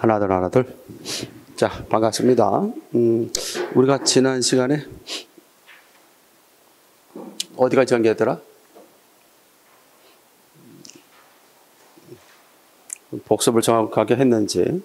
하나둘 하나둘. 자, 반갑습니다. 우리가 지난 시간에 어디가 전개했더라? 복습을 정확하게 했는지.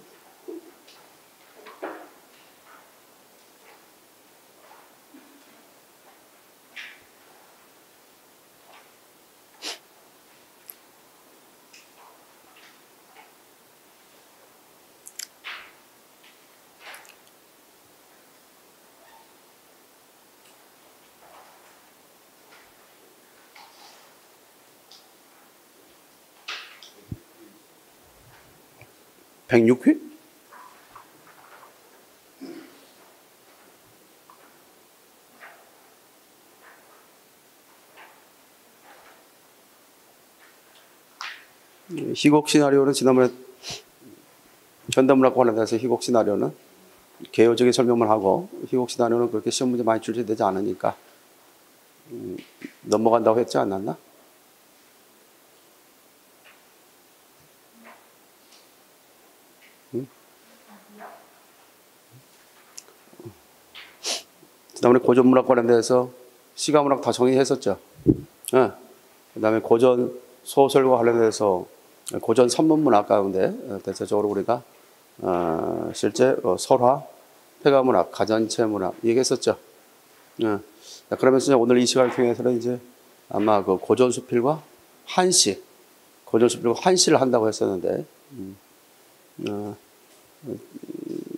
(106회) 희곡 시나리오는 지난번에 현대문학 관련해서 희곡 시나리오는 개요적인 설명만 하고 희곡 시나리오는 그렇게 시험 문제 많이 출제되지 않으니까 넘어간다고 했지 않았나? 지난번에 고전문학 관련돼서 시가문학 다 정의했었죠. 그 다음에 고전 소설과 관련돼서 고전 산문문학 가운데 대체적으로 우리가 실제 설화, 폐가문학, 가전체문학 얘기했었죠. 그러면서 오늘 이 시간을 통해서는 이제 아마 그 고전수필과 한시, 고전수필과 한시를 한다고 했었는데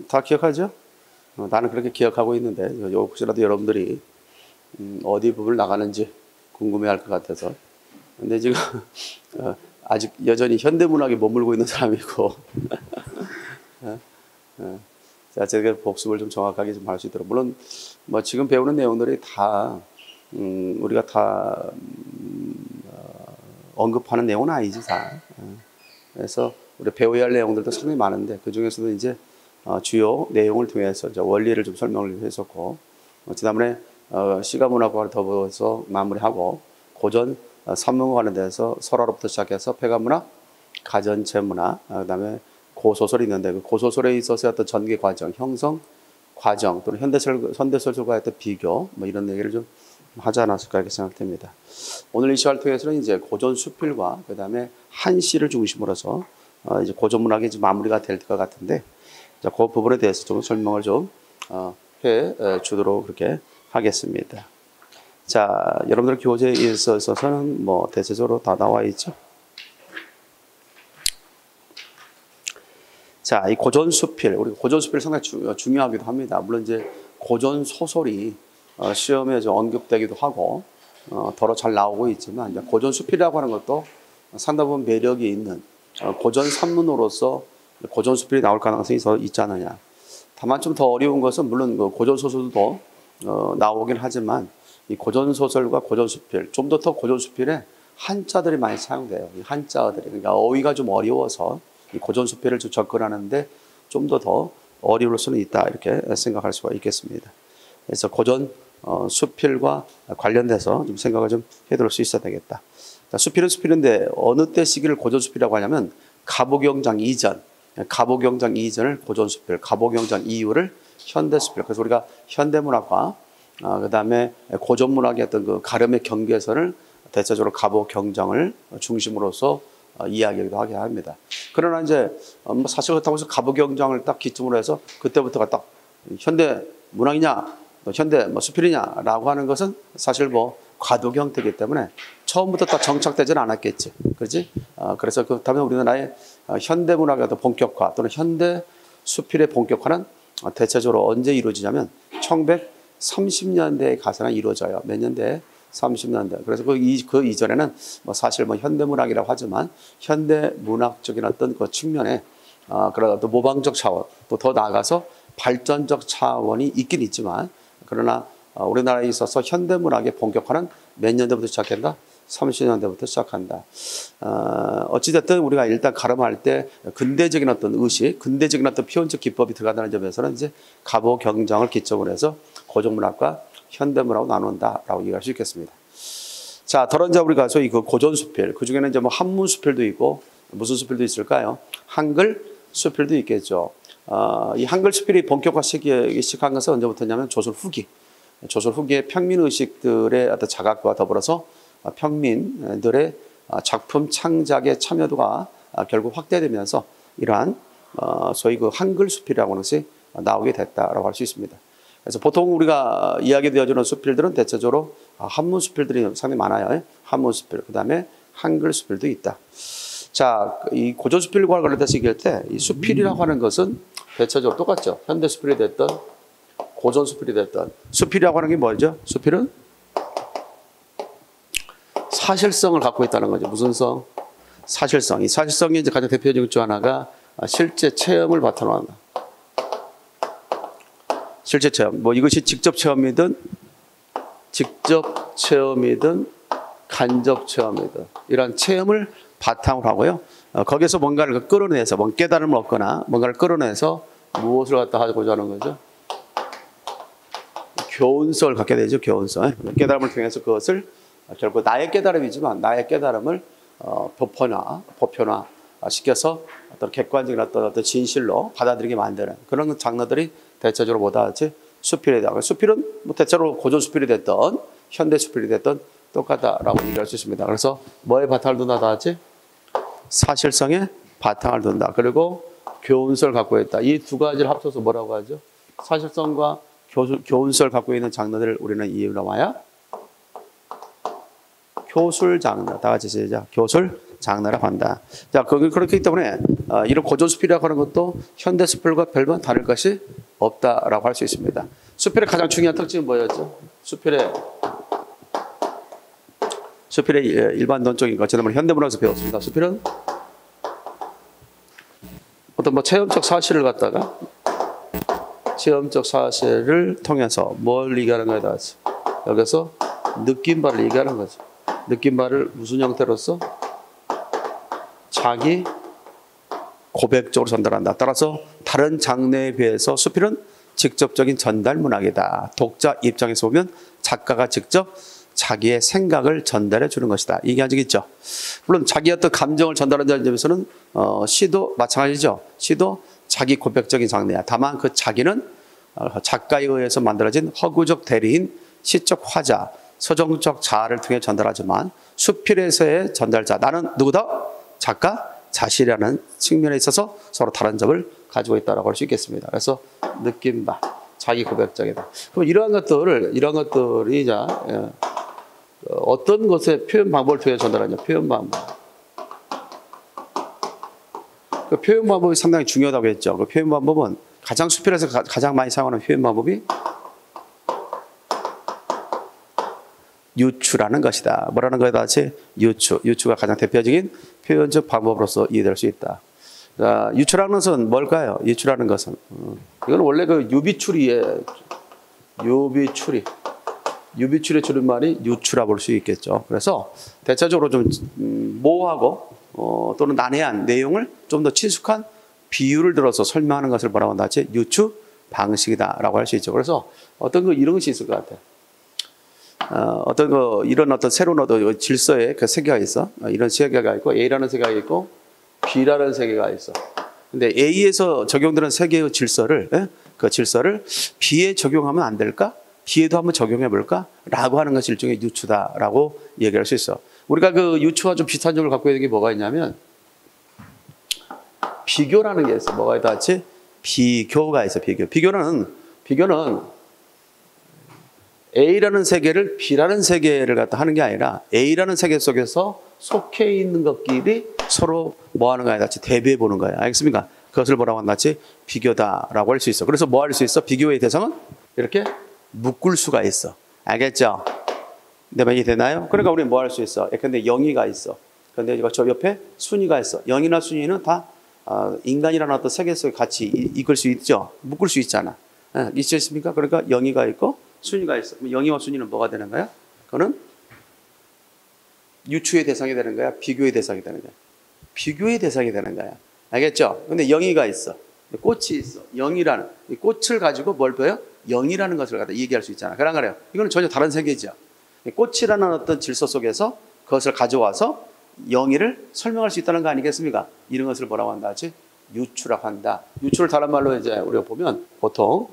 다 기억하죠? 나는 그렇게 기억하고 있는데 혹시라도 여러분들이 어디 부분을 나가는지 궁금해할 것 같아서. 근데 지금 아직 여전히 현대문학에 머물고 있는 사람이고 자, 제가 복습을 좀 정확하게 좀 할 수 있도록, 물론 뭐 지금 배우는 내용들이 다 우리가 다 언급하는 내용은 아니지 다. 그래서 우리 배워야 할 내용들도 상당히 많은데 그 중에서도 이제 주요 내용을 통해서 원리를 좀 설명을 했었고, 지난번에 시가문학과 더불어서 마무리하고 고전 산문과 관련돼서 설화로부터 시작해서 폐가문학, 가전체문학, 그다음에 고소설이 있는데 그 고소설에 있어서 어떤 전개 과정, 형성 과정 또는 현대소설과의 어떤 비교 뭐 이런 얘기를 좀 하지 않았을까 이렇게 생각됩니다. 오늘 이 시간을 통해서는 이제 고전 수필과 그다음에 한시를 중심으로서 이제 고전문학이 이제 마무리가 될 것 같은데, 자, 그 부분에 대해서 좀 설명을 좀 해 주도록 그렇게 하겠습니다. 자, 여러분들 교재에 있어서는 뭐 대체적으로 다 나와 있죠. 자, 이 고전 수필, 우리 고전 수필 상당히 중요하기도 합니다. 물론 이제 고전 소설이 시험에 좀 언급되기도 하고 더러 잘 나오고 있지만, 이제 고전 수필이라고 하는 것도 상당히 매력이 있는 고전 산문으로서 고전 수필이 나올 가능성이 있지 않느냐. 다만 좀 더 어려운 것은 물론 고전 소설도 나오긴 하지만 이 고전 소설과 고전 수필, 좀 더 고전 수필에 한자들이 많이 사용돼요. 이 한자어들이, 그러니까 어휘가 좀 어려워서 이 고전 수필을 좀 접근하는데 좀 더 어려울 수는 있다 이렇게 생각할 수가 있겠습니다. 그래서 고전 수필과 관련돼서 좀 생각을 좀 해둘 수 있어야 되겠다. 자, 수필은 수필인데 어느 때 시기를 고전 수필이라고 하냐면 가보경장 이전, 가보경장 이전을 고전 수필, 가보경장 이후를 현대 수필. 그래서 우리가 현대문학과 그다음에 고전문학의 어떤 그 가름의 경계선을 대체적으로 가보경장을 중심으로서 이야기하기도 하게 합니다. 그러나 이제 사실 그렇다고 해서 가보경장을 딱 기점으로 해서 그때부터가 딱 현대 문학이냐, 현대 수필이냐라고 하는 것은 사실 뭐 과도기 형태이기 때문에 처음부터 딱 정착되지는 않았겠지, 그렇지? 그래서 그렇다면 우리나라의 현대 문학의 어떤 본격화 또는 현대 수필의 본격화는 대체적으로 언제 이루어지냐면 1930년대에 가서는 이루어져요. 몇 년대? 30년대. 그래서 그 이전에는 뭐 사실 뭐 현대문학이라고 하지만 현대문학적인 어떤 그 측면에 그런 어떤 모방적 차원, 또 더 나아가서 발전적 차원이 있긴 있지만, 그러나 우리나라에 있어서 현대문학의 본격화는 몇 년대부터 시작한다? 30년대부터 시작한다. 어찌됐든 우리가 일단 가름할 때 근대적인 어떤 의식, 근대적인 어떤 표현적 기법이 들어간다는 점에서는 이제 가보경장을 기점으로 해서 고전문학과 현대문학으로 나눈다라고 얘기할 수 있겠습니다. 자, 더러 이제 우리가 소위 그 고전 수필, 그 중에는 이제 뭐 한문 수필도 있고 무슨 수필도 있을까요? 한글 수필도 있겠죠. 이 한글 수필이 본격화시키기 시작한 것은 언제부터냐면 조선 후기. 조선 후기의 평민 의식들의 어떤 자각과 더불어서 평민들의 작품 창작의 참여도가 결국 확대되면서 이러한 소위 그 한글 수필이라고 하는 것이 나오게 됐다라고 할 수 있습니다. 그래서 보통 우리가 이야기되어지는 수필들은 대체적으로 한문 수필들이 상당히 많아요. 한문 수필, 그 다음에 한글 수필도 있다. 자, 이 고전 수필과 관련돼서 얘기할 때 이 수필이라고 하는 것은 대체적으로 똑같죠. 현대 수필이 됐던 고전 수필이 됐던 수필이라고 하는 게 뭐죠? 수필은 사실성을 갖고 있다는 거죠. 무슨 성? 사실성. 이 사실성이 이제 가장 대표적인 중 하나가 실제 체험을 바탕으로 한다. 실제 체험. 뭐 이것이 직접 체험이든 간접 체험이든 이런 체험을 바탕으로 하고요. 거기서 뭔가를 끌어내서 깨달음을 얻거나 뭔가를 끌어내서 무엇을 갖다 하고자 하는 거죠? 교훈성을 갖게 되죠. 교훈성. 깨달음을 통해서 그것을 결국 나의 깨달음이지만 나의 깨달음을 보편화 시켜서 어떤 객관적인 어떤 진실로 받아들이게 만드는 그런 장르들이 대체적으로 뭐다 하지? 수필이다. 수필은 뭐 대체로 고전 수필이 됐던 현대 수필이 됐던 똑같다라고 얘기할 수 있습니다. 그래서 뭐에 바탕을 둔다 하지? 사실성에 바탕을 둔다. 그리고 교훈성을 갖고 있다. 이 두 가지를 합쳐서 뭐라고 하죠? 사실성과 교훈성을 갖고 있는 장르들을 우리는 이유로 하여 교술 장르. 다 같이 시작. 교술 장르라고 한다. 자, 그렇기 때문에 이런 고전 수필이라고 하는 것도 현대 수필과 별반 다를 것이 없다라고 할 수 있습니다. 수필의 가장 중요한 특징은 뭐였죠? 수필의 일반론적인 것, 지난번에 현대문학에서 배웠습니다. 수필은 어떤 뭐 체험적 사실을 갖다가 체험적 사실을 통해서 뭘 얘기하는 거다. 여기서 느낀 바를 얘기하는 거죠. 느낀 바를 무슨 형태로서? 자기 고백적으로 전달한다. 따라서 다른 장르에 비해서 수필은 직접적인 전달 문학이다. 독자 입장에서 보면 작가가 직접 자기의 생각을 전달해 주는 것이다. 이게 아직 있죠. 물론 자기 어떤 감정을 전달한다는 점에서는 시도 마찬가지죠. 시도 자기 고백적인 장르야. 다만 그 자기는 작가에 의해서 만들어진 허구적 대리인 시적 화자, 서정적 자아를 통해 전달하지만 수필에서의 전달자, 나는 누구다? 작가 자신이라는 측면에 있어서 서로 다른 점을 가지고 있다고 할 수 있겠습니다. 그래서 느낀 바, 자기 고백적이다. 그럼 이러한 것들이 자 어떤 것의 표현 방법을 통해 전달하냐? 표현 방법. 그 표현 방법이 상당히 중요하다고 했죠. 그 표현 방법은 가장 수필에서 가장 많이 사용하는 표현 방법이 유추라는 것이다. 뭐라는 거에 다시 유추. 유추가 가장 대표적인 표현적 방법으로서 이해될 수 있다. 자, 유추라는 것은 뭘까요? 유추라는 것은 이건 원래 그 유비추리의 줄임말이 유추라 볼 수 있겠죠. 그래서 대체적으로 좀 모호하고 또는 난해한 내용을 좀 더 친숙한 비유를 들어서 설명하는 것을 뭐라고 한다? 유추 방식이다라고 할 수 있죠. 그래서 어떤 이런 것이 있을 것 같아요. 이런 어떤 새로운 어떤 질서의 그 세계가 있어. 이런 세계가 있고 A라는 세계가 있고 B라는 세계가 있어. 근데 A에서 적용되는 세계의 질서를 그 질서를 B에 적용하면 안 될까? D에도 한번 적용해 볼까? 라고 하는 것이 일종의 유추다라고 얘기할 수 있어. 우리가 그 유추와 좀 비슷한 점을 갖고 있는 게 뭐가 있냐면 비교라는 게 있어. 뭐가 있다 같이? 비교가 있어. 비교는 A라는 세계를 B라는 세계를 갖다 하는 게 아니라 A라는 세계 속에서 속해 있는 것끼리 서로 뭐 하는 거야? 같이 대비해 보는 거야. 알겠습니까? 그것을 뭐라고 한다? 비교다라고 할 수 있어. 그래서 뭐 할 수 있어? 비교의 대상은 이렇게 묶을 수가 있어. 알겠죠? 내 말이 되나요? 그러니까 우리는 뭐 할 수 있어? 근데 영이가 있어. 근데 저 옆에 순위가 있어. 영이나 순위는 다 인간이라는 어떤 세계 속에 같이 이끌 수 있죠. 묶을 수 있잖아. 있지 않습니까? 그러니까 영이가 있고 순위가 있어. 그럼 영이와 순위는 뭐가 되는 거야? 그거는 유추의 대상이 되는 거야? 비교의 대상이 되는 거야? 비교의 대상이 되는 거야. 알겠죠? 근데 영이가 있어. 꽃이 있어. 영이라는 이 꽃을 가지고 뭘 보여? 영이라는 것을 갖다 얘기할 수 있잖아. 그래요. 이거는 전혀 다른 세계죠. 꽃이라는 어떤 질서 속에서 그것을 가져와서 영이를 설명할 수 있다는 거 아니겠습니까? 이런 것을 뭐라고 한다 하지? 유추라고 한다. 유추를 다른 말로 이제 우리가 보면 보통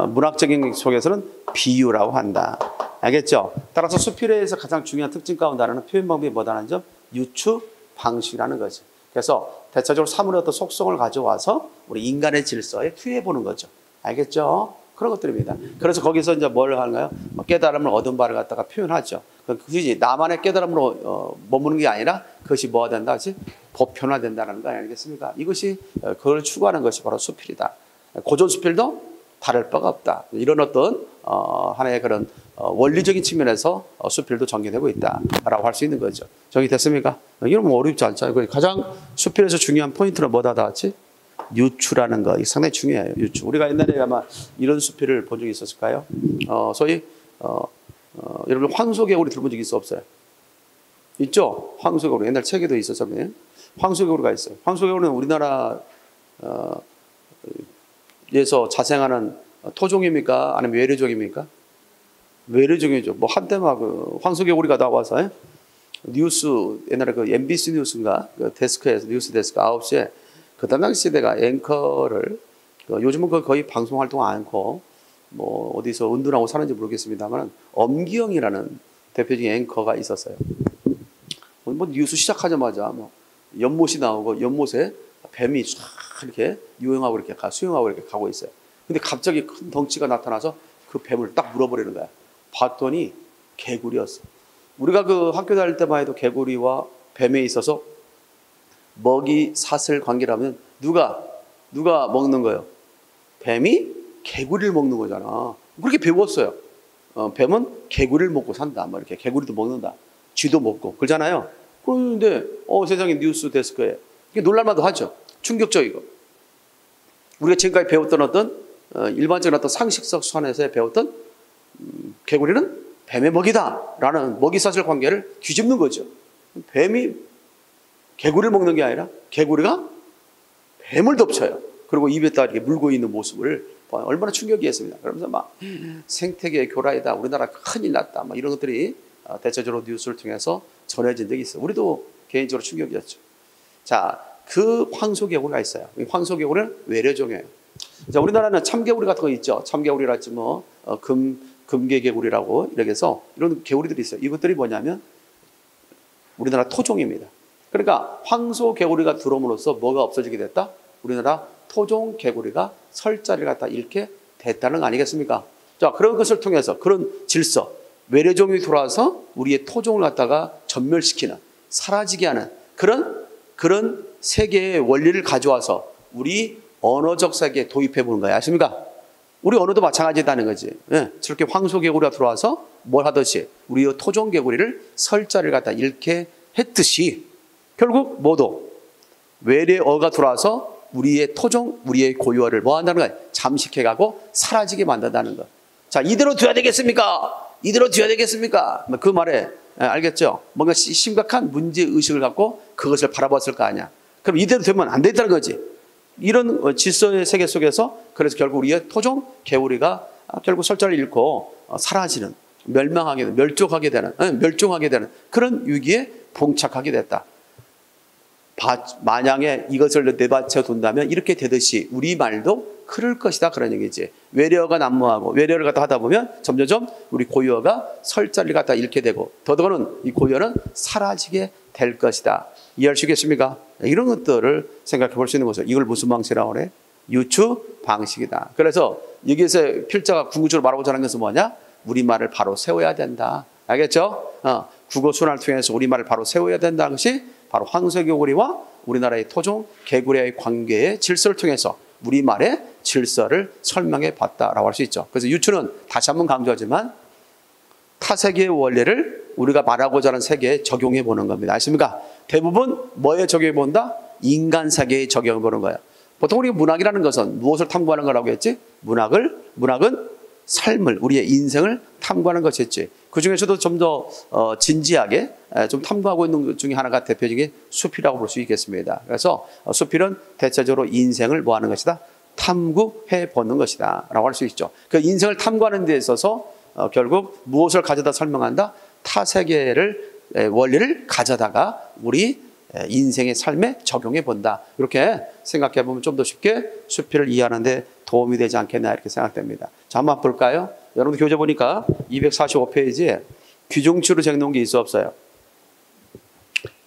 문학적인 속에서는 비유라고 한다. 알겠죠? 따라서 수필에서 가장 중요한 특징 가운데 하나는 표현 방법이 뭐다는 점, 유추 방식이라는 거죠. 그래서 대체적으로 사물의 어떤 속성을 가져와서 우리 인간의 질서에 투여해 보는 거죠. 알겠죠? 그런 것들입니다. 그래서 거기서 이제 뭘 하는가요? 깨달음을 얻은 바를 갖다가 표현하죠. 그것이 나만의 깨달음으로 머무는 게 아니라 그것이 뭐가 된다? 그것이 보편화된다는 거 아니겠습니까? 이것이 그걸 추구하는 것이 바로 수필이다. 고전 수필도 다를 바가 없다. 이런 어떤 하나의 그런 원리적인 측면에서 수필도 전개되고 있다라고 할 수 있는 거죠. 정리됐습니까? 이건 뭐 어렵지 않잖아요. 가장 수필에서 중요한 포인트는 뭐다 같이? 유추라는 거. 이게 상당히 중요해요. 유추. 우리가 옛날에 아마 이런 수필을 본 적이 있었을까요? 소위 여러분 황소개구리 들어본 적이 있어 없어요? 있죠? 황소개구리. 옛날 책에도 있었잖아요. 황소개구리가 있어요. 황소개구리는 우리나라 에서 자생하는 토종입니까? 아니면 외래종입니까? 외래종이죠. 뭐 한때 막 황소개구리가 나와서 뉴스 옛날에 그 MBC 뉴스인가 그 데스크에서 뉴스 데스크 9시에 그 당시 내가 앵커를 요즘은 거의 방송 활동 않고 뭐 어디서 은둔하고 사는지 모르겠습니다만 엄기영이라는 대표적인 앵커가 있었어요. 뭐 뉴스 시작하자마자 뭐 연못이 나오고 연못에 뱀이 쫙 이렇게 유행하고 이렇게 수영하고 이렇게 가고 있어요. 근데 갑자기 큰 덩치가 나타나서 그 뱀을 딱 물어버리는 거야. 봤더니 개구리였어. 우리가 그 학교 다닐 때만 해도 개구리와 뱀에 있어서 먹이 사슬 관계라면 누가 먹는 거예요? 뱀이 개구리를 먹는 거잖아. 그렇게 배웠어요. 뱀은 개구리를 먹고 산다. 뭐 이렇게 개구리도 먹는다. 쥐도 먹고 그러잖아요. 그런데 세상에 뉴스 데스크에 놀랄만도 하죠. 충격적이고. 우리가 지금까지 배웠던 어떤 일반적인 어떤 상식적 수완에서 배웠던 개구리는 뱀의 먹이다라는 먹이사슬 관계를 뒤집는 거죠. 뱀이 개구리를 먹는 게 아니라 개구리가 뱀을 덮쳐요. 그리고 입에다 이렇게 물고 있는 모습을 얼마나 충격이었습니다. 그러면서 막 생태계의 교란이다. 우리나라 큰일 났다. 막 이런 것들이 대체적으로 뉴스를 통해서 전해진 적이 있어요. 우리도 개인적으로 충격이었죠. 자, 그 황소개구리가 있어요. 황소개구리는 외래종이에요. 자, 우리나라는 참개구리 같은 거 있죠. 참개구리랄지 뭐 금개개구리라고 이렇게 해서 이런 개구리들이 있어요. 이것들이 뭐냐면 우리나라 토종입니다. 그러니까 황소개구리가 들어옴으로써 뭐가 없어지게 됐다? 우리나라 토종 개구리가 설 자리를 갖다 잃게 됐다는 거 아니겠습니까? 자, 그런 것을 통해서 그런 질서, 외래종이 들어와서 우리의 토종을 갖다가 전멸시키는, 사라지게 하는 그런 세계의 원리를 가져와서 우리 언어적 세계에 도입해 보는 거예요. 아십니까? 우리 언어도 마찬가지다는 거지. 예, 저렇게 황소개구리가 들어와서 뭘 하듯이 우리 토종개구리를 설 자리를 갖다 잃게 했듯이 결국 모두 외래어가 들어와서 우리의 토종, 우리의 고유어를 뭐 한다는 거예요? 잠식해가고 사라지게 만든다는 거. 자, 이대로 둬야 되겠습니까? 이대로 둬야 되겠습니까? 그 말에 알겠죠? 뭔가 심각한 문제의식을 갖고 그것을 바라봤을 거 아니야. 그럼 이대로 되면 안 되겠다는 거지. 이런 질서의 세계 속에서 그래서 결국 우리의 토종 개구리가 결국 설자를 잃고 사라지는, 멸망하게 되는, 멸종하게 되는 그런 위기에 봉착하게 됐다. 만약에 이것을 내받쳐 둔다면 이렇게 되듯이 우리 말도 그럴 것이다 그런 얘기지. 외래어가 난무하고 외래어를 갖다 하다 보면 점점 우리 고유어가 설자를 갖다 잃게 되고 더더군다나 이 고유어는 사라지게 될 것이다. 이해하시겠습니까? 이런 것들을 생각해 볼 수 있는 거죠. 이걸 무슨 방식이라고 그래? 유추 방식이다. 그래서 여기에서 필자가 궁극적으로 말하고자 하는 것은 뭐냐? 우리말을 바로 세워야 된다. 알겠죠? 국어 순환을 통해서 우리말을 바로 세워야 된다는 것이 바로 황소개구리와 우리나라의 토종 개구리의 관계의 질서를 통해서 우리말의 질서를 설명해 봤다라고 할 수 있죠. 그래서 유추는 다시 한번 강조하지만 타세계의 원리를 우리가 말하고자 하는 세계에 적용해 보는 겁니다. 아십니까? 대부분 뭐에 적용해 본다? 인간 세계에 적용해 보는 거예요. 보통 우리가 문학이라는 것은 무엇을 탐구하는 거라고 했지? 문학은 삶을, 우리의 인생을 탐구하는 것이었지. 그 중에서도 좀 더 진지하게 좀 탐구하고 있는 것 중에 하나가 대표적인 수필이라고 볼 수 있겠습니다. 그래서 수필은 대체적으로 인생을 뭐 하는 것이다? 탐구해 보는 것이다 라고 할 수 있죠. 그 인생을 탐구하는 데 있어서 결국 무엇을 가져다 설명한다? 타세계를 원리를 가져다가 우리 인생의 삶에 적용해 본다. 이렇게 생각해 보면 좀 더 쉽게 수필을 이해하는 데 도움이 되지 않겠나 이렇게 생각됩니다. 자, 한번 볼까요? 여러분들 교재 보니까 245페이지에 귀중추로 적놓은 게 있어 없어요?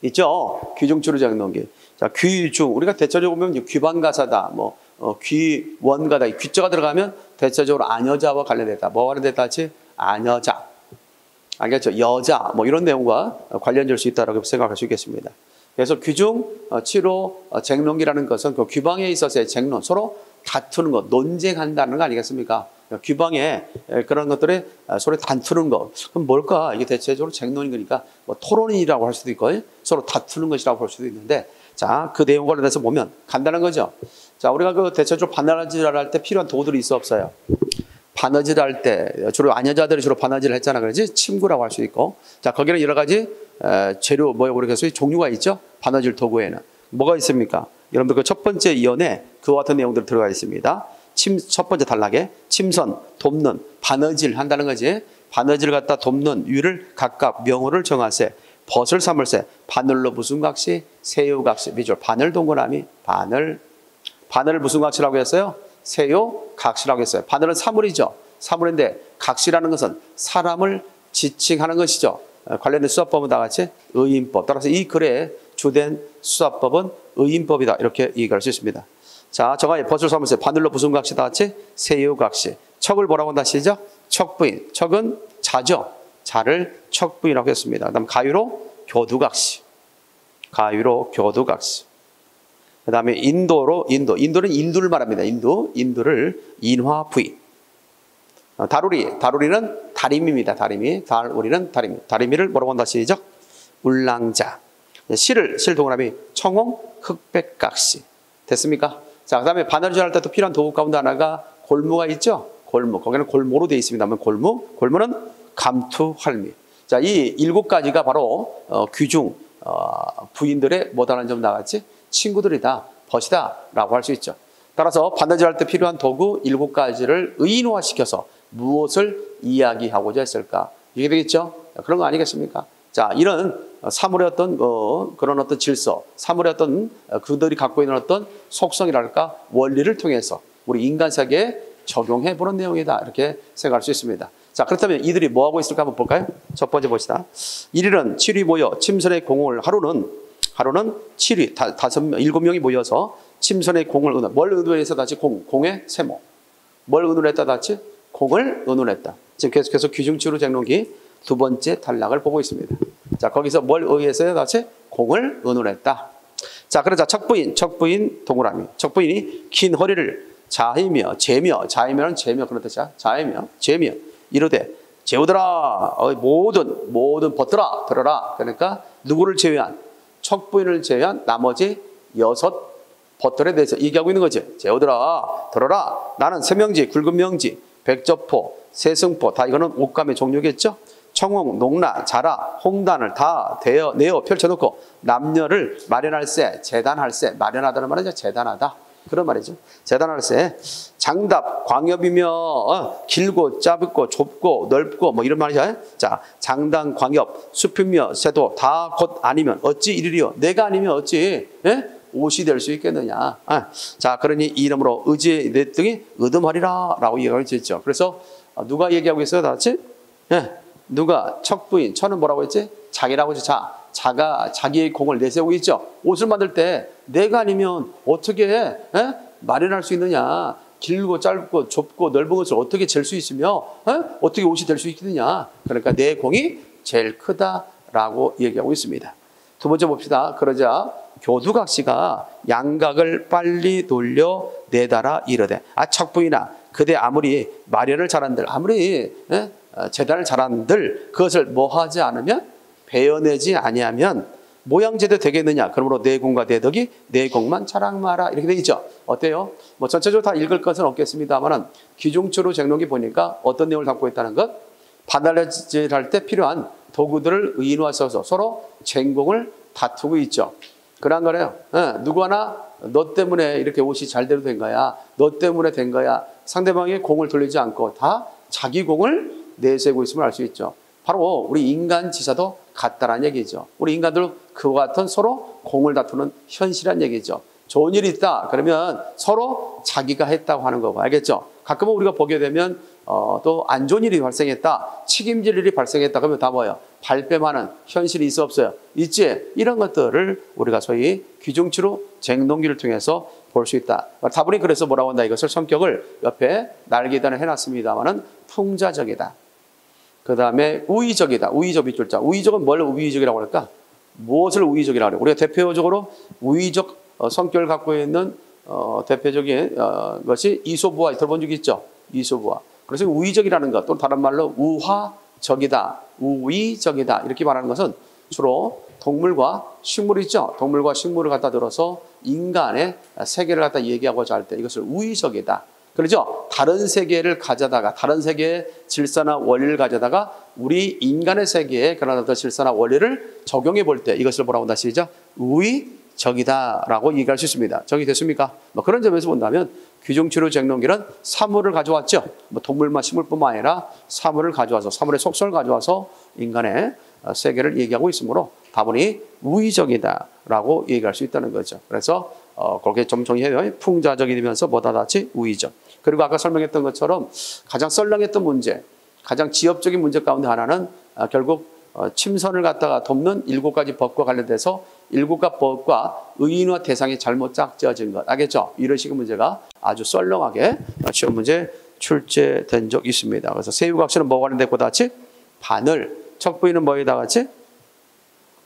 있죠? 귀중추로 적놓은 게. 자, 귀중. 우리가 대체적으로 보면 귀반가사다. 귀원가다. 귀자가 들어가면 대체적으로 아녀자와 관련됐다. 뭐와 관련됐다 하지? 아녀자. 알겠죠? 여자. 이런 내용과 관련될 수 있다고 생각할 수 있겠습니다. 그래서 귀중, 치로, 쟁론기라는 것은 그 귀방에 있어서의 쟁론, 서로 다투는 것, 논쟁한다는 거 아니겠습니까? 귀방에 그런 것들에 서로 다투는 것. 그럼 뭘까? 이게 대체적으로 쟁론인 거니까 토론이라고 할 수도 있고, 서로 다투는 것이라고 볼 수도 있는데, 자, 그 내용과 관련해서 보면 간단한 거죠. 자, 우리가 그 대체적으로 바느질을 할 때 필요한 도구들이 있어 없어요? 바느질 할 때, 주로 아녀자들이 주로 바느질을 했잖아. 그러지? 침구라고 할 수 있고. 자, 거기는 여러 가지 재료, 그래서 종류가 있죠? 바느질 도구에는. 뭐가 있습니까? 여러분들 그 첫 번째 이연에 그와 같은 내용들이 들어가 있습니다. 첫 번째 단락에 침선, 돕는, 바느질 한다는 거지. 바느질 갖다 돕는 위를 각각 명호를 정하세. 벗을 삼을세. 바늘로 무슨 각시? 새우각시. 미줄. 바늘 동그라미. 바늘을 무슨 각시라고 했어요? 새요 각시라고 했어요. 바늘은 사물이죠. 사물인데 각시라는 것은 사람을 지칭하는 것이죠. 관련된 수사법은 다 같이 의인법. 따라서 이 글의 주된 수사법은 의인법이다. 이렇게 얘기할 수 있습니다. 자, 정하에 벗을 삼으세. 바늘로 무슨 각시 다 같이? 새요 각시. 척을 뭐라고 한다 시죠? 척부인. 척은 자죠. 자를 척부인이라고 했습니다. 그 다음 가위로 교두각시. 가위로 교두각시. 그 다음에 인도는 인두를 말합니다. 인두를 인화부인. 다루리는 다리미입니다. 다루리는 다리미. 다리미를 뭐라고 한다 시죠? 울랑자. 실 동그라미 청홍 흑백각시. 됐습니까? 자, 그 다음에 바느질 할 때 또 필요한 도구 가운데 하나가 골무가 있죠? 골무. 거기는 골모로 되어 있습니다만 골무는 감투, 활미. 자, 이 7가지가 바로 귀중 부인들의 뭐다라는 점 나갔지? 친구들이다, 벗이다 라고 할 수 있죠. 따라서 바느질 할 때 필요한 도구 7가지를 의인화시켜서 무엇을 이야기하고자 했을까? 이게 되겠죠? 그런 거 아니겠습니까? 자, 이런 사물의 그런 질서, 사물의 그들이 갖고 있는 속성이랄까, 원리를 통해서 우리 인간 세계에 적용해 보는 내용이다. 이렇게 생각할 수 있습니다. 자, 그렇다면 이들이 뭐 하고 있을까 한번 볼까요? 첫 번째 봅시다. 1일은 7위 모여 침선의 공을 하루는 7위, 7명이 모여서 침선의 공을 뭘 의논해서 다시 공의 세모. 뭘 의논했다 다시? 공을 의논했다. 지금 계속해서 귀중치로 쟁론기 두 번째 단락을 보고 있습니다. 자, 거기서 뭘 의해서요 다시? 공을 의논했다. 자, 그러자 척부인 동그라미. 척부인이 긴 허리를 자이면 그런 뜻이야. 재며 이르되 재우더라. 모든 벗더라. 들어라. 그러니까 누구를 제외한? 척부인을 제외한 나머지 6 벗들에 대해서 얘기하고 있는 거지. 재우더라. 들어라. 나는 세명지, 굵은 명지, 백저포, 세승포 다 이거는 옷감의 종류겠죠. 청홍, 농라, 자라, 홍단을 다 내어 펼쳐놓고 남녀를 마련할세, 재단할세. 마련하다는 말이죠. 재단하다. 그런 말이죠. 재단할세. 장답, 광엽이며 길고 짧고 좁고 넓고 이런 말이죠. 자, 장당, 광엽, 숲이며 새도 다 곧 아니면 어찌 이르리요. 내가 아니면 어찌 옷이 될 수 있겠느냐. 자, 그러니 이 이름으로 의지의 내 등이 의듬하리라 라고 얘기하고 있죠. 그래서 누가 얘기하고 있어요 다 같이? 누가? 척부인. 처는 뭐라고 했지? 자기라고 했지. 자가 자기의 공을 내세우고 있죠. 옷을 만들 때 내가 아니면 어떻게 마련할 수 있느냐. 길고 짧고 좁고 넓은 것을 어떻게 잴 수 있으며 어떻게 옷이 될 수 있겠느냐. 그러니까 내 공이 제일 크다라고 얘기하고 있습니다. 두 번째 봅시다. 그러자 교두각시가 양각을 빨리 돌려 내달아 이르되 척부인아 그대 아무리 마련을 잘한들 아무리 재단을 잘한들 그것을 뭐하지 않으면 베어내지 아니하면 모양제도 되겠느냐. 그러므로 내 공과 내 덕이 내 공만 자랑 마라. 이렇게 돼 있죠. 어때요? 전체적으로 다 읽을 것은 없겠습니다만은 귀중추로 쟁론기 보니까 어떤 내용을 담고 있다는 것? 바느질 할 때 필요한 도구들을 의인화해서 서로 쟁공을 다투고 있죠. 그런 거래요. 누구 하나 너 때문에 이렇게 옷이 잘대로 된 거야. 너 때문에 된 거야. 상대방의 공을 돌리지 않고 다 자기 공을 내세우고 있음을 알 수 있죠. 바로 우리 인간 지사도 같다라는 얘기죠. 우리 인간들 그와 같은 서로 공을 다투는 현실이란 얘기죠. 좋은 일이 있다 그러면 서로 자기가 했다고 하는 거고, 알겠죠? 가끔은 우리가 보게 되면 또 안 좋은 일이 발생했다, 책임질 일이 발생했다 그러면 다 뭐예요? 발뺌하는 현실이 있어 없어요? 있지? 이런 것들을 우리가 소위 귀중치루 쟁동기를 통해서 볼 수 있다. 다분히 그래서 뭐라고 한다, 이것을 성격을 옆에 날개단을 해놨습니다만은 풍자적이다. 그 다음에 우의적이다. 우의적 밑줄자. 우의적은 뭘 우의적이라고 할까? 무엇을 우의적이라고 할까? 우리가 대표적으로 우의적 성격을 갖고 있는 대표적인 것이 이소부화 들어본 적이 있죠? 이소부화. 그래서 우의적이라는 것, 또 다른 말로 우화적이다, 우의적이다 이렇게 말하는 것은 주로 동물과 식물이 있죠? 동물과 식물을 갖다 들어서 인간의 세계를 갖다 얘기하고자 할 때 이것을 우의적이다. 그렇죠? 다른 세계를 가져다가, 다른 세계의 질서나 원리를 가져다가 우리 인간의 세계에 그런 어떤 질서나 원리를 적용해 볼 때 이것을 뭐라고 한다, 시작? 우의적이다라고 얘기할 수 있습니다. 정의됐습니까? 뭐 그런 점에서 본다면 귀중치루 쟁론기는 사물을 가져왔죠. 뭐 동물만 식물뿐만 아니라 사물을 가져와서, 사물의 속성을 가져와서 인간의 세계를 얘기하고 있으므로 다분히 우의적이다라고 얘기할 수 있다는 거죠. 그래서 그렇게 좀 정의해요. 풍자적이면서 뭐다 같이 우의적. 그리고 아까 설명했던 것처럼 가장 썰렁했던 문제, 가장 지엽적인 문제 가운데 하나는 결국 침선을 갖다가 돕는 7가지 법과 관련돼서 7가지 법과 의인화 대상이 잘못 짝지어진 것. 알겠죠? 이런 식의 문제가 아주 썰렁하게 시험 문제 출제된 적이 있습니다. 그래서 세유각시는 뭐가 관련됐고 같이? 바늘. 척부인은 뭐에다 같이?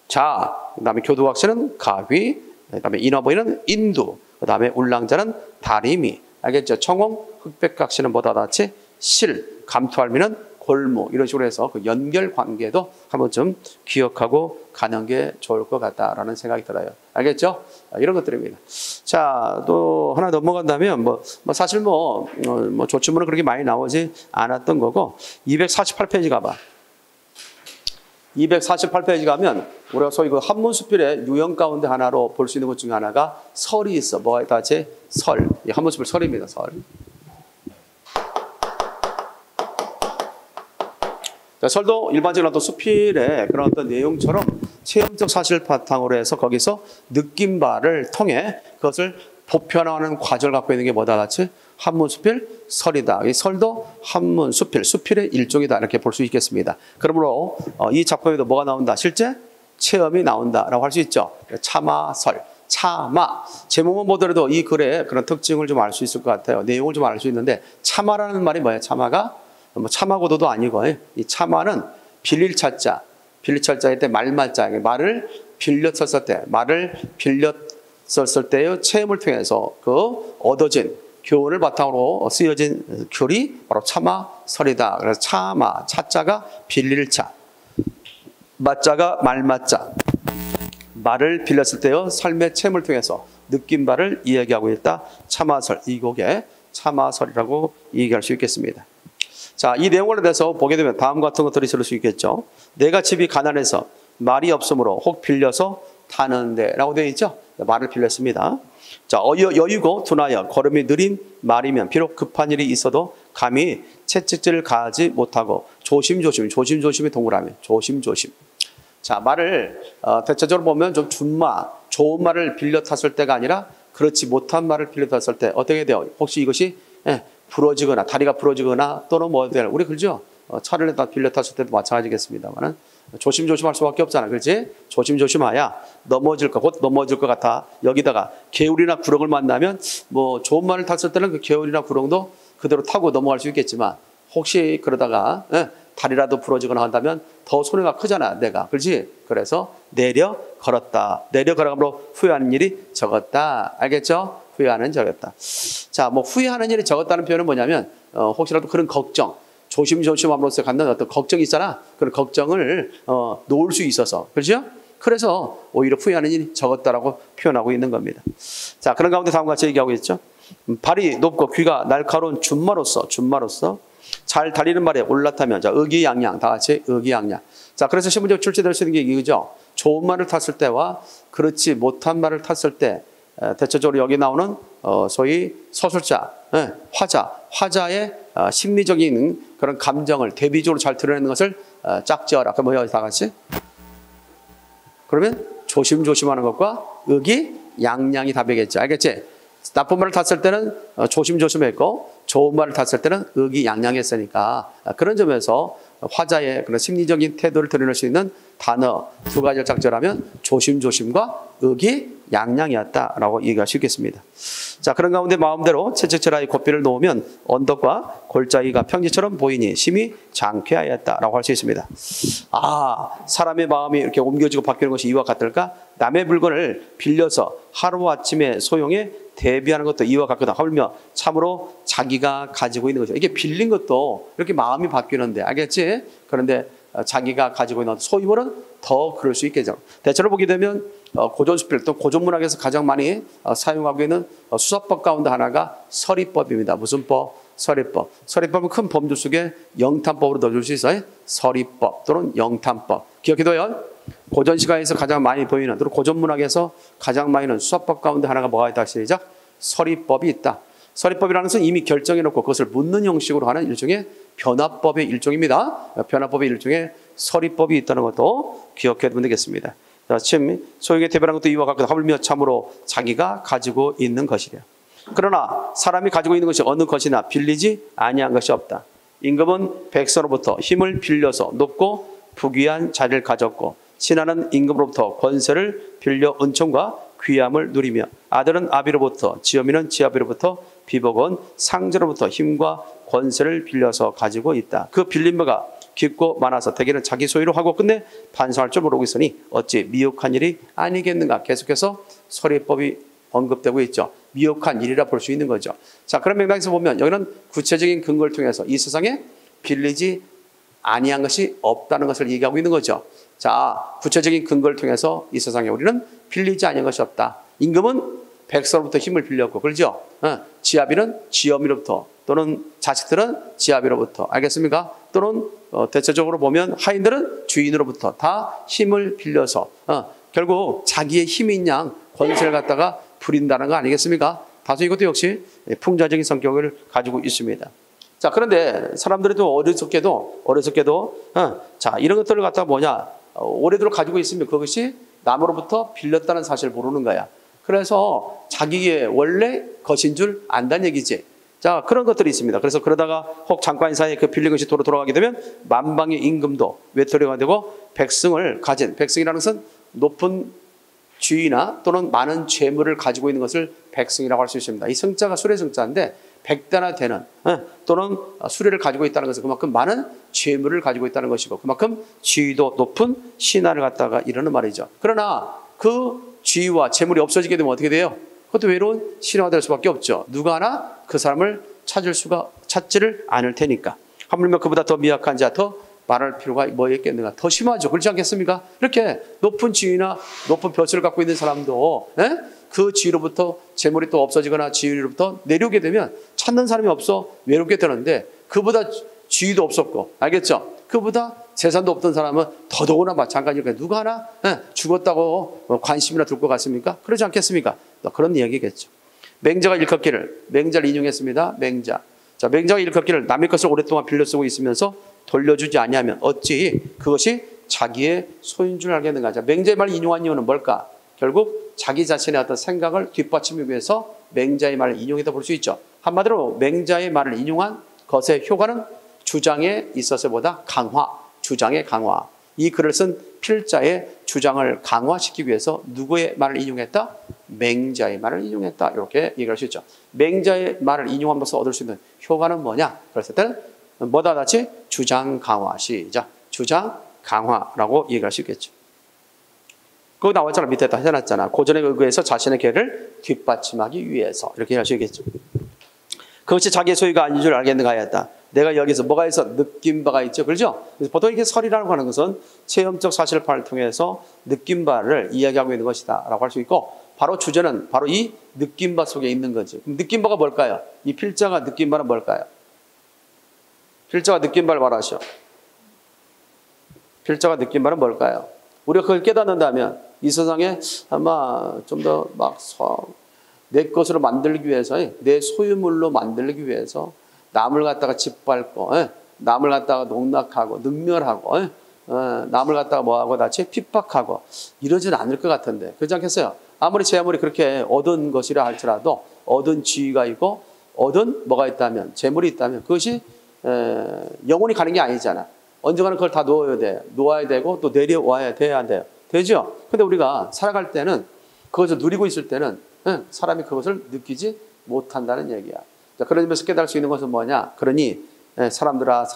자. 그 다음에 교두각시는 가위. 그 다음에 인화부인은 인두. 그 다음에 울랑자는 다리미. 알겠죠? 청홍, 흑백각시는 뭐다 같이? 실. 감투알미는 골무. 이런 식으로 해서 그 연결 관계도 한 번쯤 기억하고 가는 게 좋을 것 같다라는 생각이 들어요. 알겠죠? 이런 것들입니다. 자, 또 하나 넘어간다면 사실 조치문은 그렇게 많이 나오지 않았던 거고 248페이지 가봐. 248페이지 가면 우리가 소위 그 한문수필의 유형 가운데 하나로 볼 수 있는 것 중에 하나가 설이 있어. 뭐가 다지? 설. 이 한문수필 설입니다. 설. 설도 일반적인 어떤 수필의 그런 어떤 내용처럼 체험적 사실 바탕으로 해서 거기서 느낀 바를 통해 그것을 보편화하는 과정을 갖고 있는 게 뭐다 같이? 한문수필 설이다. 이 설도 한문수필, 수필의 일종이다. 이렇게 볼 수 있겠습니다. 그러므로 이 작품에도 뭐가 나온다? 실제 체험이 나온다라고 할 수 있죠. 참화설, 참화. 제목만 보더라도 이 글의 그런 특징을 좀 알 수 있을 것 같아요. 내용을 좀 알 수 있는데 참화라는 말이 뭐예요? 참화가 참화고도도 아니고 이 참화는 빌릴 찰자, 빌릴 찰자일 때 말맞자, 말을 빌려 썼을 때, 말을 빌려 썼을 때의 체험을 통해서 그 얻어진 교훈을 바탕으로 쓰여진 글이 바로 참화설이다. 그래서 참화, 차자가 빌릴 차, 맞자가 말맞자, 말을 빌렸을 때의 삶의 체험을 통해서 느낀 바를 이야기하고 있다. 참화설, 이 곡에 참화설이라고 얘기할 수 있겠습니다. 자, 이 내용에 대해서 보게 되면 다음 같은 것들이 있을 수 있겠죠. 내가 집이 가난해서 말이 없으므로 혹 빌려서 타는데 라고 되어 있죠. 말을 빌렸습니다. 자, 여유고 둔하여 걸음이 느린 말이면 비록 급한 일이 있어도 감히 채찍질을 가하지 못하고 조심조심이 동그라미 조심조심. 자, 말을 대체적으로 보면 좀 좋은 말을 빌려 탔을 때가 아니라 그렇지 못한 말을 빌려 탔을 때 어떻게 돼요? 혹시 이것이 부러지거나 다리가 부러지거나 또는 우리 그러죠? 차를 빌려 탔을 때도 마찬가지겠습니다만은 조심할 수밖에 없잖아. 그렇지? 조심해야 곧 넘어질 것 같아. 여기다가 개울이나 구렁을 만나면 좋은 말을 탔을 때는 그 개울이나 구렁도 그대로 타고 넘어갈 수 있겠지만 혹시 그러다가 다리라도 부러지거나 한다면 더 손해가 크잖아, 내가. 그렇지? 그래서 내려 걸었다. 내려 걸어감으로 후회하는 일이 적었다. 알겠죠? 후회하는 적었다. 자, 후회하는 일이 적었다는 표현은 뭐냐면 혹시라도 그런 걱정, 조심함으로써 갖는 어떤 걱정이 있잖아. 그런 걱정을 놓을 수 있어서. 그렇죠? 그래서 오히려 후회하는 일이 적었다라고 표현하고 있는 겁니다. 자, 그런 가운데 다음과 같이 얘기하고 있죠. 발이 높고 귀가 날카로운 준마로서 잘 달리는 말에 올라타면, 자, 의기양양, 다 같이 의기양양. 자, 그래서 신문적 출제될 수 있는 게 이거죠. 좋은 말을 탔을 때와 그렇지 못한 말을 탔을 때 대체적으로 여기 나오는 소위 서술자, 화자의 심리적인 그런 감정을 대비적으로 잘 드러내는 것을 짝지어라. 그럼 뭐예요? 다 같이? 그러면 조심조심하는 것과 의기양양이 답이겠죠. 알겠지? 나쁜 말을 탔을 때는 조심조심했고 좋은 말을 탔을 때는 의기양양했으니까 그런 점에서 화자의 그런 심리적인 태도를 드러낼 수 있는 단어 두 가지를 작정하면 조심조심과 의기양양이었다라고 얘기할 수 있겠습니다. 자, 그런 가운데 마음대로 채찍질하여 고삐를 놓으면 언덕과 골짜기가 평지처럼 보이니 심히 장쾌하였다라고 할 수 있습니다. 사람의 마음이 이렇게 옮겨지고 바뀌는 것이 이와 같을까? 남의 물건을 빌려서 하루아침에 소용에 대비하는 것도 이와 같거다. 하물며 참으로 자기가 가지고 있는 거죠. 이게 빌린 것도 이렇게 마음이 바뀌는데, 알겠지? 그런데 자기가 가지고 있는 소유물은 더 그럴 수 있겠죠. 대체로 보게 되면 고전수필 또 고전문학에서 가장 많이 사용하고 있는 수사법 가운데 하나가 서리법입니다. 무슨 법? 서리법. 서리법은 큰 범주 속에 영탄법으로 넣어줄 수 있어요. 서리법 또는 영탄법. 기억해둬요. 고전 시가에서 가장 많이 보이는, 또 고전문학에서 가장 많이 있는 수사법 가운데 하나가 뭐가 있다? 시작. 서리법이 있다. 서리법이라는 것은 이미 결정해놓고 그것을 묻는 형식으로 하는 일종의 변화법의 일종입니다. 변화법의 일종의 서리법이 있다는 것도 기억해 두면 되겠습니다. 침 소용에 대변한 것도 이와 같고 하물며 참으로 자기가 가지고 있는 것이랴. 그러나 사람이 가지고 있는 것이 어느 것이나 빌리지 아니한 것이 없다. 임금은 백성으로부터 힘을 빌려서 높고 부귀한 자리를 가졌고 신하는 임금으로부터 권세를 빌려 은총과 귀함을 누리며 아들은 아비로부터 지엄이는 지아비로부터 비복은 상제로부터 힘과 권세를 빌려서 가지고 있다. 그 빌린 바가 깊고 많아서 대개는 자기 소유로 하고 끝내 반성할 줄 모르고 있으니 어찌 미혹한 일이 아니겠는가. 계속해서 서리법이 언급되고 있죠. 미혹한 일이라 볼 수 있는 거죠. 자, 그런 맥락에서 보면 여기는 구체적인 근거를 통해서 이 세상에 빌리지 아니한 것이 없다는 것을 얘기하고 있는 거죠. 자, 구체적인 근거를 통해서 이 세상에 우리는 빌리지 아니한 것이 없다. 임금은 백성으로부터 힘을 빌렸고, 그렇죠? 지아비는 지엄이로부터, 또는 자식들은 지아비로부터, 알겠습니까? 또는 대체적으로 보면 하인들은 주인으로부터 다 힘을 빌려서 결국 자기의 힘이 있는 양 권세를 갖다가 부린다는 거 아니겠습니까? 다소 이것도 역시 풍자적인 성격을 가지고 있습니다. 자, 그런데 사람들이 또 어리석게도 자, 이런 것들을 갖다가 뭐냐, 오래도록 가지고 있으면 그것이 남으로부터 빌렸다는 사실을 모르는 거야. 그래서 자기의 원래 것인 줄 안다는 얘기지. 자, 그런 것들이 있습니다. 그래서 그러다가 혹 잠깐 사이에 그 빌린 것이 도로 돌아가게 되면 만방의 임금도 외톨이가 되고 백성을 가진, 백성이라는 것은 높은 주의나 또는 많은 재물을 가지고 있는 것을 백성이라고 할 수 있습니다. 이 성자가 수레 성자인데 100대나 되는 또는 수레를 가지고 있다는 것은 그만큼 많은 재물을 가지고 있다는 것이고 그만큼 지위도 높은 신하를 갖다가 이러는 말이죠. 그러나 그 지위와 재물이 없어지게 되면 어떻게 돼요? 그것도 외로운 신하가 될 수밖에 없죠. 누가 하나 그 사람을 찾지를 않을 테니까. 하물며 그보다 더 미약한 자, 더 말할 필요가 뭐였겠는가? 더 심하죠. 그렇지 않겠습니까? 이렇게 높은 지위나 높은 벼슬을 갖고 있는 사람도 그 지위로부터 재물이 또 없어지거나 지위로부터 내려오게 되면 찾는 사람이 없어 외롭게 되는데 그보다 지위도 없었고, 알겠죠? 그보다 재산도 없던 사람은 더더구나 마찬가지니까 누가 하나 죽었다고 관심이나 둘 것 같습니까? 그러지 않겠습니까? 그런 이야기겠죠. 맹자가 일컫기를, 맹자를 인용했습니다. 맹자. 자, 맹자가 일컫기를 남의 것을 오랫동안 빌려 쓰고 있으면서 돌려주지 아니하면 어찌 그것이 자기의 소유인 줄 알겠는가. 자, 맹자의 말을 인용한 이유는 뭘까? 결국 자기 자신의 어떤 생각을 뒷받침하기 위해서 맹자의 말을 인용했다 볼 수 있죠. 한마디로 맹자의 말을 인용한 것의 효과는 주장에 있어서보다 강화, 주장의 강화. 이 글을 쓴 필자의 주장을 강화시키기 위해서 누구의 말을 인용했다? 맹자의 말을 인용했다. 이렇게 얘기할 수 있죠. 맹자의 말을 인용함으로써 얻을 수 있는 효과는 뭐냐? 그랬을 때는 뭐다 같이 주장 강화. 시작. 주장 강화라고 얘기할 수 있겠죠. 그거 나왔잖아. 밑에 다 해놨잖아. 고전에 의거해서 자신의 계를 뒷받침하기 위해서. 이렇게 할 수 있겠죠. 그것이 자기의 소유가 아닌 줄 알겠는가 하였다. 내가 여기서 뭐가 있어? 느낀 바가 있죠. 그렇죠? 그래서 보통 이렇게 설이라고 하는 것은 체험적 사실판을 통해서 느낀 바를 이야기하고 있는 것이다 라고 할 수 있고, 바로 주제는 바로 이 느낀 바 속에 있는 거지. 그럼 느낀 바가 뭘까요? 이 필자가 느낀 바는 뭘까요? 필자가 느낀 바를 말하시오. 필자가 느낀 바는 뭘까요? 우리가 그걸 깨닫는다면 이 세상에 아마 좀 더 막 내 것으로 만들기 위해서, 내 소유물로 만들기 위해서 남을 갖다가 짓밟고, 남을 갖다가 농락하고 능멸하고, 남을 갖다가 뭐하고 같이 핍박하고 이러지는 않을 것 같은데 그렇지 않겠어요? 아무리 제 아무리 그렇게 얻은 것이라 할지라도 얻은 지위가 있고 얻은 뭐가 있다면 재물이 있다면 그것이 영원히 가는 게 아니잖아. 언젠가는 그걸 다 놓아야 되고 또 내려와야 돼야 돼요. 되죠? 근데 우리가 살아갈 때는 그것을 누리고 있을 때는 사람이 그것을 느끼지 못한다는 얘기야. 자, 그런 점에서 깨달을 수 있는 것은 뭐냐? 그러니 사람들아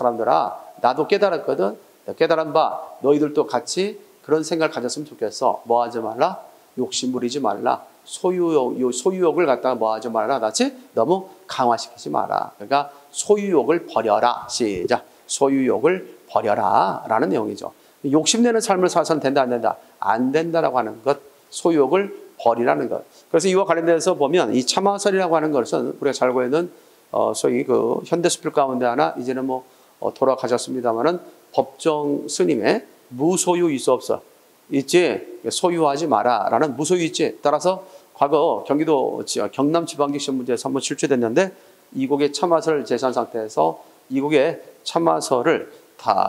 나도 깨달았거든. 깨달은 바 너희들도 같이 그런 생각을 가졌으면 좋겠어. 뭐 하지 말라? 욕심 부리지 말라. 소유욕을 갖다가 뭐 하지 말라. 같이 너무 강화시키지 마라. 그러니까 소유욕을 버려라. 시작. 소유욕을 버려라 라는 내용이죠. 욕심내는 삶을 살아서는 된다 안 된다? 안 된다라고 하는 것. 소유욕을 버리라는 것. 그래서 이와 관련돼서 보면 이 참화설이라고 하는 것은 우리가 잘 알고 있는 소위 그 현대수필 가운데 하나 이제는 뭐 돌아가셨습니다만은 법정 스님의 무소유 있어 없어 있지 소유하지 마라 라는 무소유 있지. 따라서 과거 경기도 경남지방직시 문제에서 한번 출제됐는데 이곡의 참화설 제시한 상태에서 이곡의 참화설을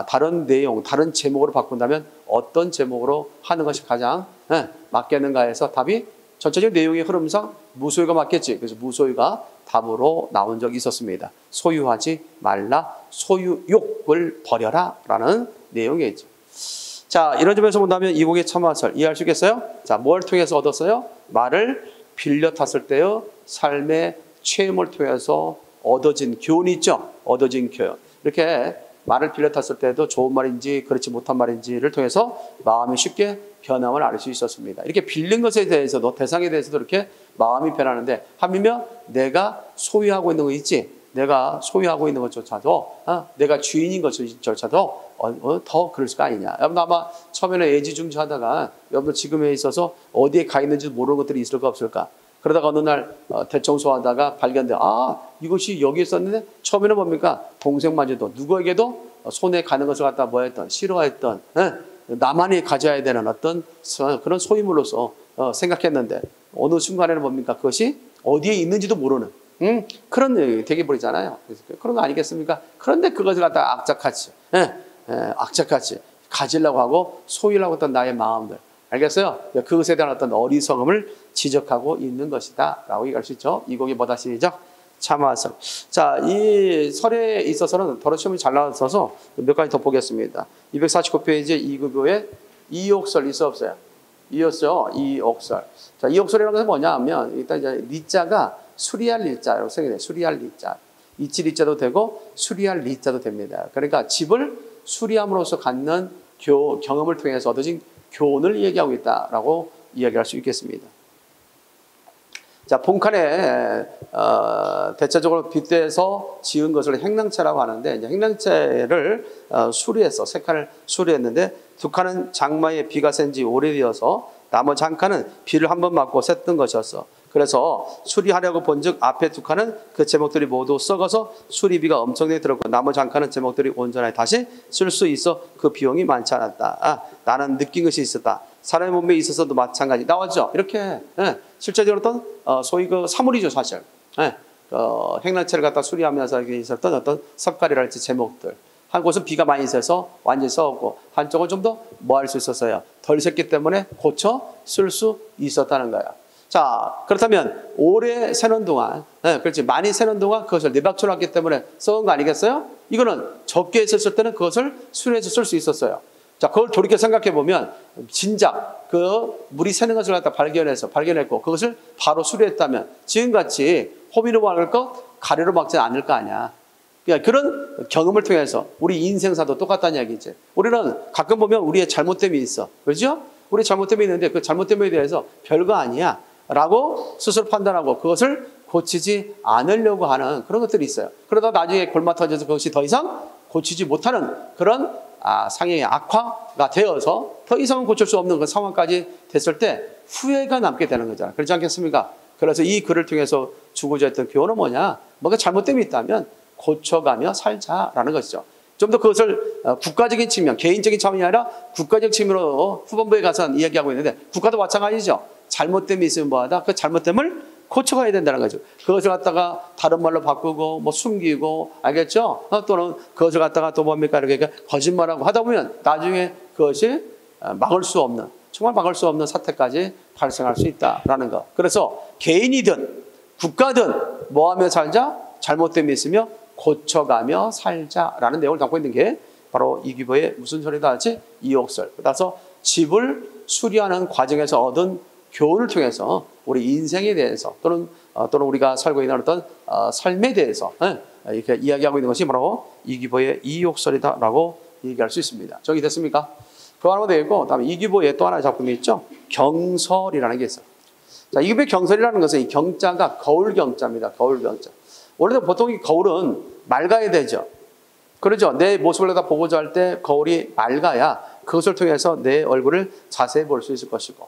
다른 내용 다른 제목으로 바꾼다면 어떤 제목으로 하는 것이 가장 맞겠는가 해서 답이 전체적인 내용의 흐름상 무소유가 맞겠지. 그래서 무소유가 답으로 나온 적이 있었습니다. 소유하지 말라, 소유욕을 버려라 라는 내용이겠죠. 자, 이런 점에서 본다면 이곡의 참화설 이해할 수 있겠어요? 자, 뭘 통해서 얻었어요? 말을 빌려 탔을 때요 삶의 체험을 통해서 얻어진 교훈이 있죠. 얻어진 교훈. 이렇게 말을 빌려 탔을 때도 좋은 말인지 그렇지 못한 말인지를 통해서 마음이 쉽게 변함을 알 수 있었습니다. 이렇게 빌린 것에 대해서도 대상에 대해서도 이렇게 마음이 변하는데 한미며 내가 소유하고 있는 거 있지? 내가 소유하고 있는 것조차도 내가 주인인 것조차도 더 그럴 수가 아니냐. 여러분 아마 처음에는 애지중지하다가 여러분 지금에 있어서 어디에 가 있는지 모르는 것들이 있을까 없을까. 그러다가 어느 날 대청소하다가 발견돼 이것이 여기 있었는데 처음에는 뭡니까? 동생마저도 누구에게도 손에 가는 것을 갖다 뭐 했던 싫어했던 나만이 가져야 되는 어떤 그런 소유물로서 생각했는데 어느 순간에는 뭡니까? 그것이 어디에 있는지도 모르는 그런 얘기 되게 버리잖아요. 그런 거 아니겠습니까? 그런데 그것을 갖다가 악착같이 가지려고 하고 소유하려고 했던 나의 마음들 알겠어요? 그것에 대한 어떤 어리석음을 지적하고 있는 것이다 라고 얘기할 수 있죠. 이 곡이 뭐다 시작? 참화설. 자, 이 설에 있어서는 더러 시험이 잘 나왔어서 몇 가지 더 보겠습니다. 249페이지 2급여에 이옥설 있어 없어요? 이었죠. 이옥설. 자, 이옥설이라는 것은 뭐냐 하면 일단 이제 리자가 수리할 리자라고 생각해요. 수리할 리자. 이치 리자도 되고 수리할 리자도 됩니다. 그러니까 집을 수리함으로써 갖는 경험을 통해서 얻어진 교훈을 얘기하고 있다라고 이야기할 수 있겠습니다. 자, 본칸에 대체적으로 빗대서 지은 것을 행랑채라고 하는데 이제 행랑채를 수리해서 세 칸을 수리했는데 두 칸은 장마에 비가 센 지 오래되어서 나머지 한 칸은 비를 한 번 맞고 샜던 것이었어. 그래서 수리하려고 본즉 앞에 두 칸은 그 제목들이 모두 썩어서 수리비가 엄청나게 들었고 나머지 한 칸은 제목들이 온전하게 다시 쓸 수 있어 그 비용이 많지 않았다. 나는 느낀 것이 있었다. 사람의 몸에 있어서도 마찬가지. 나왔죠? 이렇게 실제적으로 어떤 소위 그 사물이죠 사실. 행랑채를 갖다 수리하면서 있었던 어떤 석가리랄지 제목들. 한 곳은 비가 많이 새서 완전히 썩었고 한쪽은 좀 더 뭐 할 수 있었어요. 덜 샜기 때문에 고쳐 쓸 수 있었다는 거야. 자, 그렇다면 오래 새는 동안 그렇지 많이 새는 동안 그것을 내박처럼 했기 때문에 썩은 거 아니겠어요? 이거는 적게 있었을 때는 그것을 수리해서 쓸 수 있었어요. 자, 그걸 돌이켜 생각해 보면 진작 그 물이 새는 것을 갖다 발견했고 그것을 바로 수리했다면 지금같이 호미로 막을 것 가래로 막지 않을 거 아니야. 그러니까 그런 경험을 통해서 우리 인생사도 똑같다는 얘기지. 우리는 가끔 보면 우리의 잘못됨이 있어. 그렇죠? 우리 잘못됨이 있는데 그 잘못됨에 대해서 별거 아니야 라고 스스로 판단하고 그것을 고치지 않으려고 하는 그런 것들이 있어요. 그러다 나중에 골마터져서 그것이 더 이상 고치지 못하는 그런 상해의 악화가 되어서 더 이상은 고칠 수 없는 그 상황까지 됐을 때 후회가 남게 되는 거잖아요. 그렇지 않겠습니까? 그래서 이 글을 통해서 주고자 했던 교훈은 뭐냐? 뭔가 잘못됨이 있다면 고쳐가며 살자라는 것이죠. 좀 더 그것을 국가적인 측면, 개인적인 차원이 아니라 국가적 측면으로 후반부에 가서 이야기하고 있는데 국가도 마찬가지죠. 잘못됨이 있으면 뭐하다? 그 잘못됨을 고쳐가야 된다는 거죠. 그것을 갖다가 다른 말로 바꾸고 뭐 숨기고 알겠죠? 또는 그것을 갖다가 또 뭡니까 이렇게 거짓말하고 하다 보면 나중에 그것이 막을 수 없는 정말 막을 수 없는 사태까지 발생할 수 있다라는 것. 그래서 개인이든 국가든 뭐하며 살자? 잘못됨이 있으며 고쳐가며 살자라는 내용을 담고 있는 게 바로 이규보의 무슨 소리다 하지? 이욕설. 따라서 집을 수리하는 과정에서 얻은 교훈을 통해서 우리 인생에 대해서 또는 우리가 살고 있는 어떤 삶에 대해서 이렇게 이야기하고 있는 것이 바로 이규보의 이욕설이다라고 얘기할 수 있습니다. 정리 됐습니까? 그거 하나 되겠고, 다음에 이규보의 또 하나의 작품이 있죠. 경설이라는 게 있어요. 자, 이규보의 경설이라는 것은 이 경자가 거울 경자입니다. 거울 경자. 원래 보통 이 거울은 맑아야 되죠. 그렇죠. 내 모습을 내가 보고자 할 때 거울이 맑아야 그것을 통해서 내 얼굴을 자세히 볼 수 있을 것이고,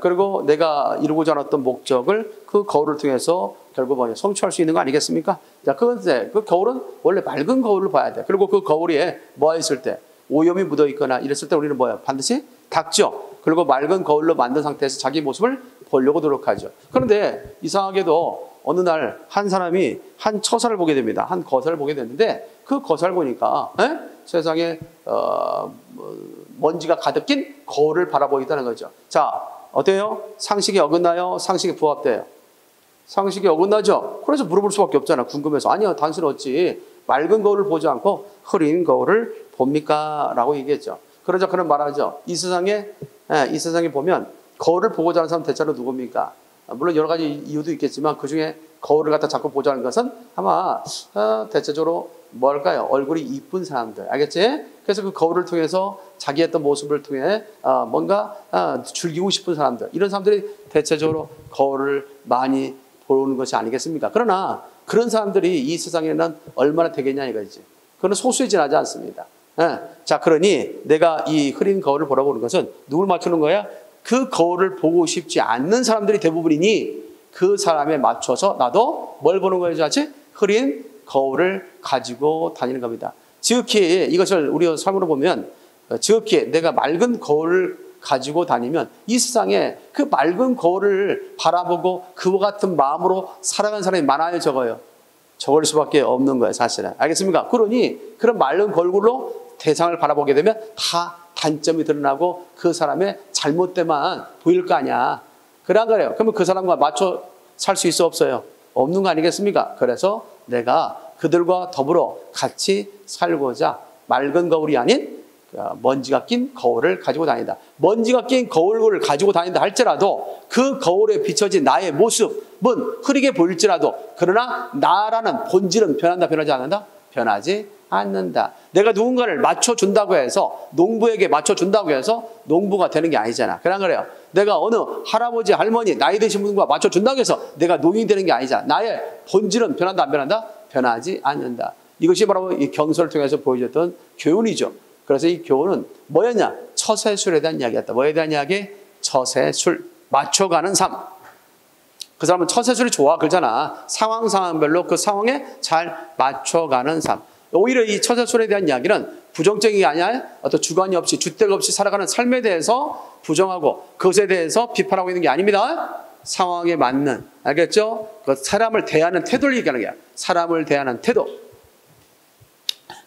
그리고 내가 이루고자 하는 어떤 목적을 그 거울을 통해서 결국 성취할 수 있는 거 아니겠습니까? 자, 그런데 그 거울은 원래 맑은 거울을 봐야 돼. 그리고 그 거울에 뭐가 있을 때 오염이 묻어 있거나 이랬을 때 우리는 뭐야? 반드시 닦죠. 그리고 맑은 거울로 만든 상태에서 자기 모습을 보려고 노력하죠. 그런데 이상하게도 어느 날 한 사람이 한 처사를 보게 됩니다. 한 거사를 보게 됐는데 그 거사를 보니까 세상에 먼지가 가득 낀 거울을 바라보고 있다는 거죠. 자, 어때요? 상식이 어긋나요? 상식이 부합돼요? 상식이 어긋나죠? 그래서 물어볼 수밖에 없잖아. 궁금해서. 아니요, 단순히 어찌 맑은 거울을 보지 않고 흐린 거울을 봅니까? 라고 얘기했죠. 그러자 그는 말하죠. 이 세상에 보면 거울을 보고자 하는 사람 대체로 누굽니까? 물론 여러 가지 이유도 있겠지만 그 중에 거울을 갖다 자꾸 보자는 것은 아마 대체적으로 뭘까요? 얼굴이 이쁜 사람들. 알겠지? 그래서 그 거울을 통해서 자기 어떤 모습을 통해 뭔가 즐기고 싶은 사람들. 이런 사람들이 대체적으로 거울을 많이 보는 것이 아니겠습니까? 그러나 그런 사람들이 이 세상에는 얼마나 되겠냐 이거지. 그건 소수에 지나지 않습니다. 자, 그러니 내가 이 흐린 거울을 보라고 하는 것은 누굴 맞추는 거야? 그 거울을 보고 싶지 않는 사람들이 대부분이니 그 사람에 맞춰서 나도 뭘 보는 거예요? 자칫 흐린 거울을 가지고 다니는 겁니다. 지극히 이것을 우리 삶으로 보면 지극히 내가 맑은 거울을 가지고 다니면 이 세상에 그 맑은 거울을 바라보고 그와 같은 마음으로 살아가는 사람이 많아요, 적어요? 적을 수밖에 없는 거예요, 사실은. 알겠습니까? 그러니 그런 맑은 거울로 대상을 바라보게 되면 다 단점이 드러나고 그 사람의 잘못됨만 보일 거 아니야. 그래 안 그래요? 그러면 그 사람과 맞춰 살 수 있어 없어요? 없는 거 아니겠습니까? 그래서 내가 그들과 더불어 같이 살고자 맑은 거울이 아닌 먼지가 낀 거울을 가지고 다닌다. 먼지가 낀 거울을 가지고 다닌다 할지라도 그 거울에 비춰진 나의 모습은 흐리게 보일지라도 그러나 나라는 본질은 변한다, 변하지 않는다? 변하지 않는다. 내가 누군가를 맞춰준다고 해서 농부에게 맞춰준다고 해서 농부가 되는 게 아니잖아. 그냥 그래요. 내가 어느 할아버지, 할머니, 나이 드신 분과 맞춰준다고 해서 내가 농인이 되는 게 아니잖아. 나의 본질은 변한다, 안 변한다? 변하지 않는다. 이것이 바로 이 경설을 통해서 보여줬던 교훈이죠. 그래서 이 교훈은 뭐였냐? 처세술에 대한 이야기였다. 뭐에 대한 이야기? 처세술. 맞춰가는 삶. 그 사람은 처세술이 좋아 그러잖아. 상황별로 그 상황에 잘 맞춰가는 삶. 오히려 이 처세술에 대한 이야기는 부정적인 게 아니라 어떤 주관이 없이 주택 없이 살아가는 삶에 대해서 부정하고 그것에 대해서 비판하고 있는 게 아닙니다. 상황에 맞는, 알겠죠? 그 사람을 대하는 태도를 얘기하는 거야. 사람을 대하는 태도.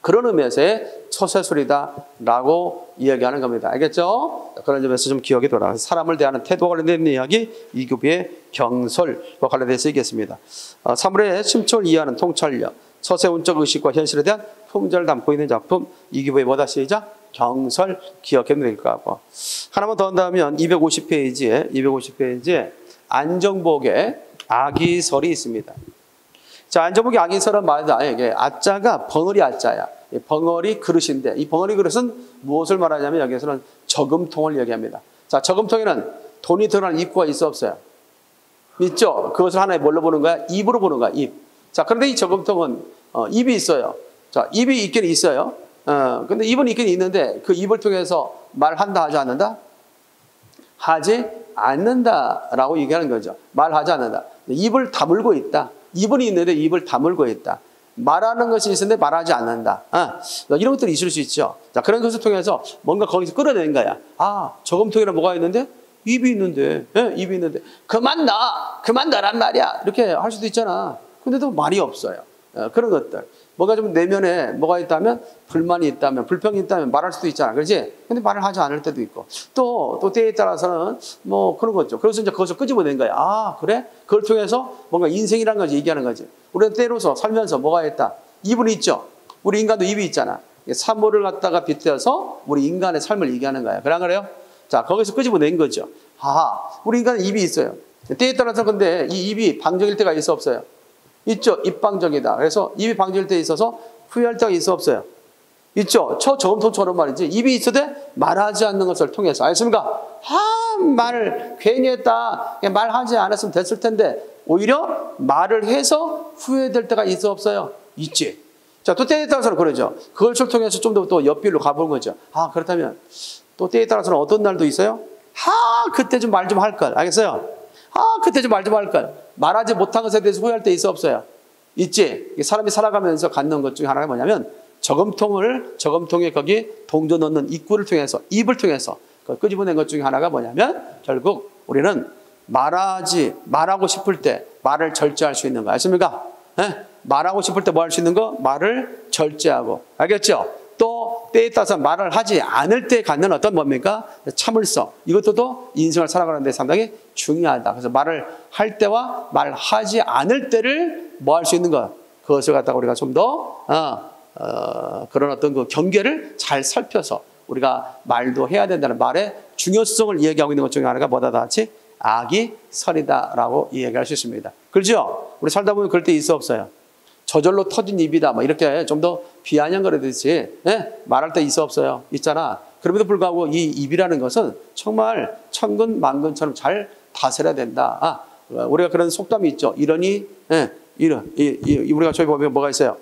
그런 의미에서의 처세술이다라고 이야기하는 겁니다. 알겠죠? 그런 점에서 좀 기억이 돌아가서 사람을 대하는 태도와 관련된 이야기 이규보의 경설과 관련돼서 얘기했습니다. 사물의 심층을 이해하는 통찰력, 처세운적 의식과 현실에 대한 품절을 담고 있는 작품 이규보의 뭐다 시작? 경설 기억해도 될까 하고 하나만 더 한다면 250페이지에 안정복의 아기설이 있습니다. 자, 안정복의 아기설은 말이다. 이게 아자가 벙어리 아자야. 벙어리 그릇인데 이 벙어리 그릇은 무엇을 말하냐면 여기서는 저금통을 얘기합니다. 자, 저금통에는 돈이 들어가는 입구가 있어 없어요? 있죠? 그것을 하나의 뭘로 보는 거야? 입으로 보는 거야, 입. 자, 그런데 이 저금통은 입이 있어요. 자, 입이 있긴 있어요. 근데 입은 있긴 있는데 그 입을 통해서 말한다 하지 않는다? 하지 않는다라고 얘기하는 거죠. 말하지 않는다. 입을 다물고 있다. 입은 있는데 입을 다물고 있다. 말하는 것이 있는데 말하지 않는다. 이런 것들이 있을 수 있죠. 자, 그런 것을 통해서 뭔가 거기서 끌어내는 거야. 아, 저금통에는 뭐가 있는데? 입이 있는데, 예? 입이 있는데 그만 놔란 말이야. 이렇게 할 수도 있잖아. 근데도 말이 없어요. 그런 것들. 뭐가 좀 내면에 뭐가 있다면, 불만이 있다면, 불평이 있다면 말할 수도 있잖아. 그렇지? 근데 말을 하지 않을 때도 있고. 또 때에 따라서는 뭐 그런 거죠. 그래서 이제 그것을 끄집어낸 거야. 아, 그래? 그걸 통해서 뭔가 인생이라는 거지, 얘기하는 거지. 우리는 때로서 살면서 뭐가 있다? 입은 있죠. 우리 인간도 입이 있잖아. 사물을 갖다가 빗대어서 우리 인간의 삶을 얘기하는 거야. 그래요? 자, 거기서 끄집어낸 거죠. 하하, 우리 인간은 입이 있어요. 때에 따라서 근데 이 입이 방정일 때가 있어 없어요? 있죠. 입방정이다. 그래서 입이 방정일 때 있어서 후회할 때가 있어 없어요? 있죠. 저금통처럼 말이지. 입이 있어도 말하지 않는 것을 통해서. 알겠습니까? 말을 괜히 했다. 말하지 않았으면 됐을 텐데 오히려 말을 해서 후회될 때가 있어 없어요? 있지. 자, 또 때에 따라서는 그러죠. 그것을 통해서 좀 더 또 옆길로 가보는 거죠. 그렇다면 또 때에 따라서는 어떤 날도 있어요? 그때 좀 말 좀 할 걸. 알겠어요? 그때 좀 말 좀 할 걸. 말하지 못한 것에 대해서 후회할 때 있어 없어요? 있지. 사람이 살아가면서 갖는 것 중에 하나가 뭐냐면 저금통에 거기 동전 넣는 입구를 통해서, 입을 통해서 끄집어낸 것 중에 하나가 뭐냐면 결국 우리는 말하고 싶을 때 말을 절제할 수 있는 거. 아십니까? 말하고 싶을 때 뭐 할 수 있는 거? 말을 절제하고. 알겠죠? 또 때에 따라서 말을 하지 않을 때 갖는 어떤 뭡니까? 참을성. 이것도 또 인생을 살아가는 데 상당히 중요하다. 그래서 말을 할 때와 말하지 않을 때를 뭐 할 수 있는 것. 그것을 갖다가 우리가 좀 더 그런 어떤 그 경계를 잘 살펴서 우리가 말도 해야 된다는 말의 중요성을 이야기하고 있는 것 중에 하나가 뭐다 같이 악이설이다라고 이야기할 수 있습니다. 그렇죠? 우리 살다 보면 그럴 때 있어 없어요? 저절로 터진 입이다. 뭐 이렇게 좀 더 비아냥거리듯이 말할 때 있어 없어요? 있잖아. 그럼에도 불구하고 이 입이라는 것은 정말 천근 만근처럼 잘 다스려야 된다. 우리가 그런 속담이 있죠. 이러니 우리가 저희 보면 뭐가 있어요?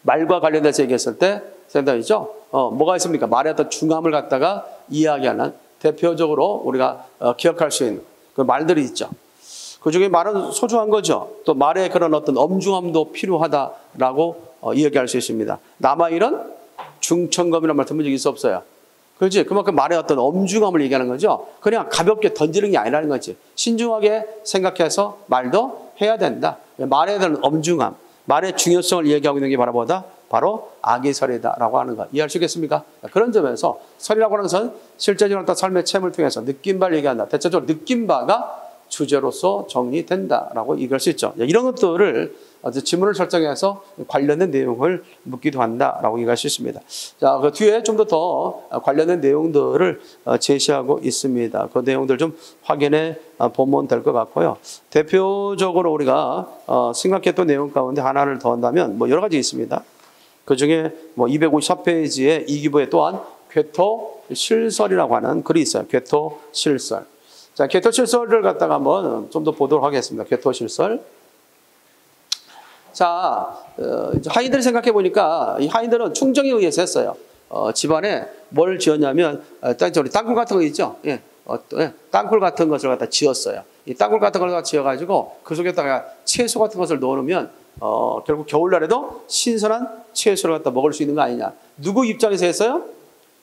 말과 관련돼서 얘기했을 때 생각이죠. 뭐가 있습니까? 말의 어떤 중함을 갖다가 이야기하는 대표적으로 우리가 기억할 수 있는 그 말들이 있죠. 그 중에 말은 소중한 거죠. 또 말의 그런 어떤 엄중함도 필요하다라고 이야기할 수 있습니다. 남아일은 중천검이라는 말 들은 적이 있어 없어요? 그렇지? 그만큼 말의 어떤 엄중함을 얘기하는 거죠. 그냥 가볍게 던지는 게 아니라는 거지. 신중하게 생각해서 말도 해야 된다. 말에 대한 엄중함, 말의 중요성을 얘기하고 있는 게 바로 악의설이다라고 하는 거 이해할 수 있겠습니까? 그런 점에서 설이라고 하는 것은 실제적인 어떤 삶의 체험을 통해서 느낀 바를 얘기한다. 대체적으로 느낀 바가 주제로서 정리된다라고 얘기할 수 있죠. 이런 것들을 지문을 설정해서 관련된 내용을 묻기도 한다라고 얘기할 수 있습니다. 자, 그 뒤에 좀 더 관련된 내용들을 제시하고 있습니다. 그 내용들 좀 확인해 보면 될 것 같고요. 대표적으로 우리가 생각했던 내용 가운데 하나를 더 한다면 뭐 여러 가지 있습니다. 그 중에 뭐 254페이지에 이 기부에 또한 궤토실설이라고 하는 글이 있어요. 궤토실설. 자, 궤토실설을 갖다가 한번 좀 더 보도록 하겠습니다. 궤토실설. 자, 하인들을 생각해 보니까 이 하인들은 충정에 의해서 했어요. 집안에 뭘 지었냐면 땅굴 같은 거 있죠. 땅굴 같은 것을 갖다 지었어요. 이 땅굴 같은 걸 갖다 지어가지고 그 속에다가 채소 같은 것을 넣어놓으면 결국 겨울날에도 신선한 채소를 갖다 먹을 수 있는 거 아니냐. 누구 입장에서 했어요?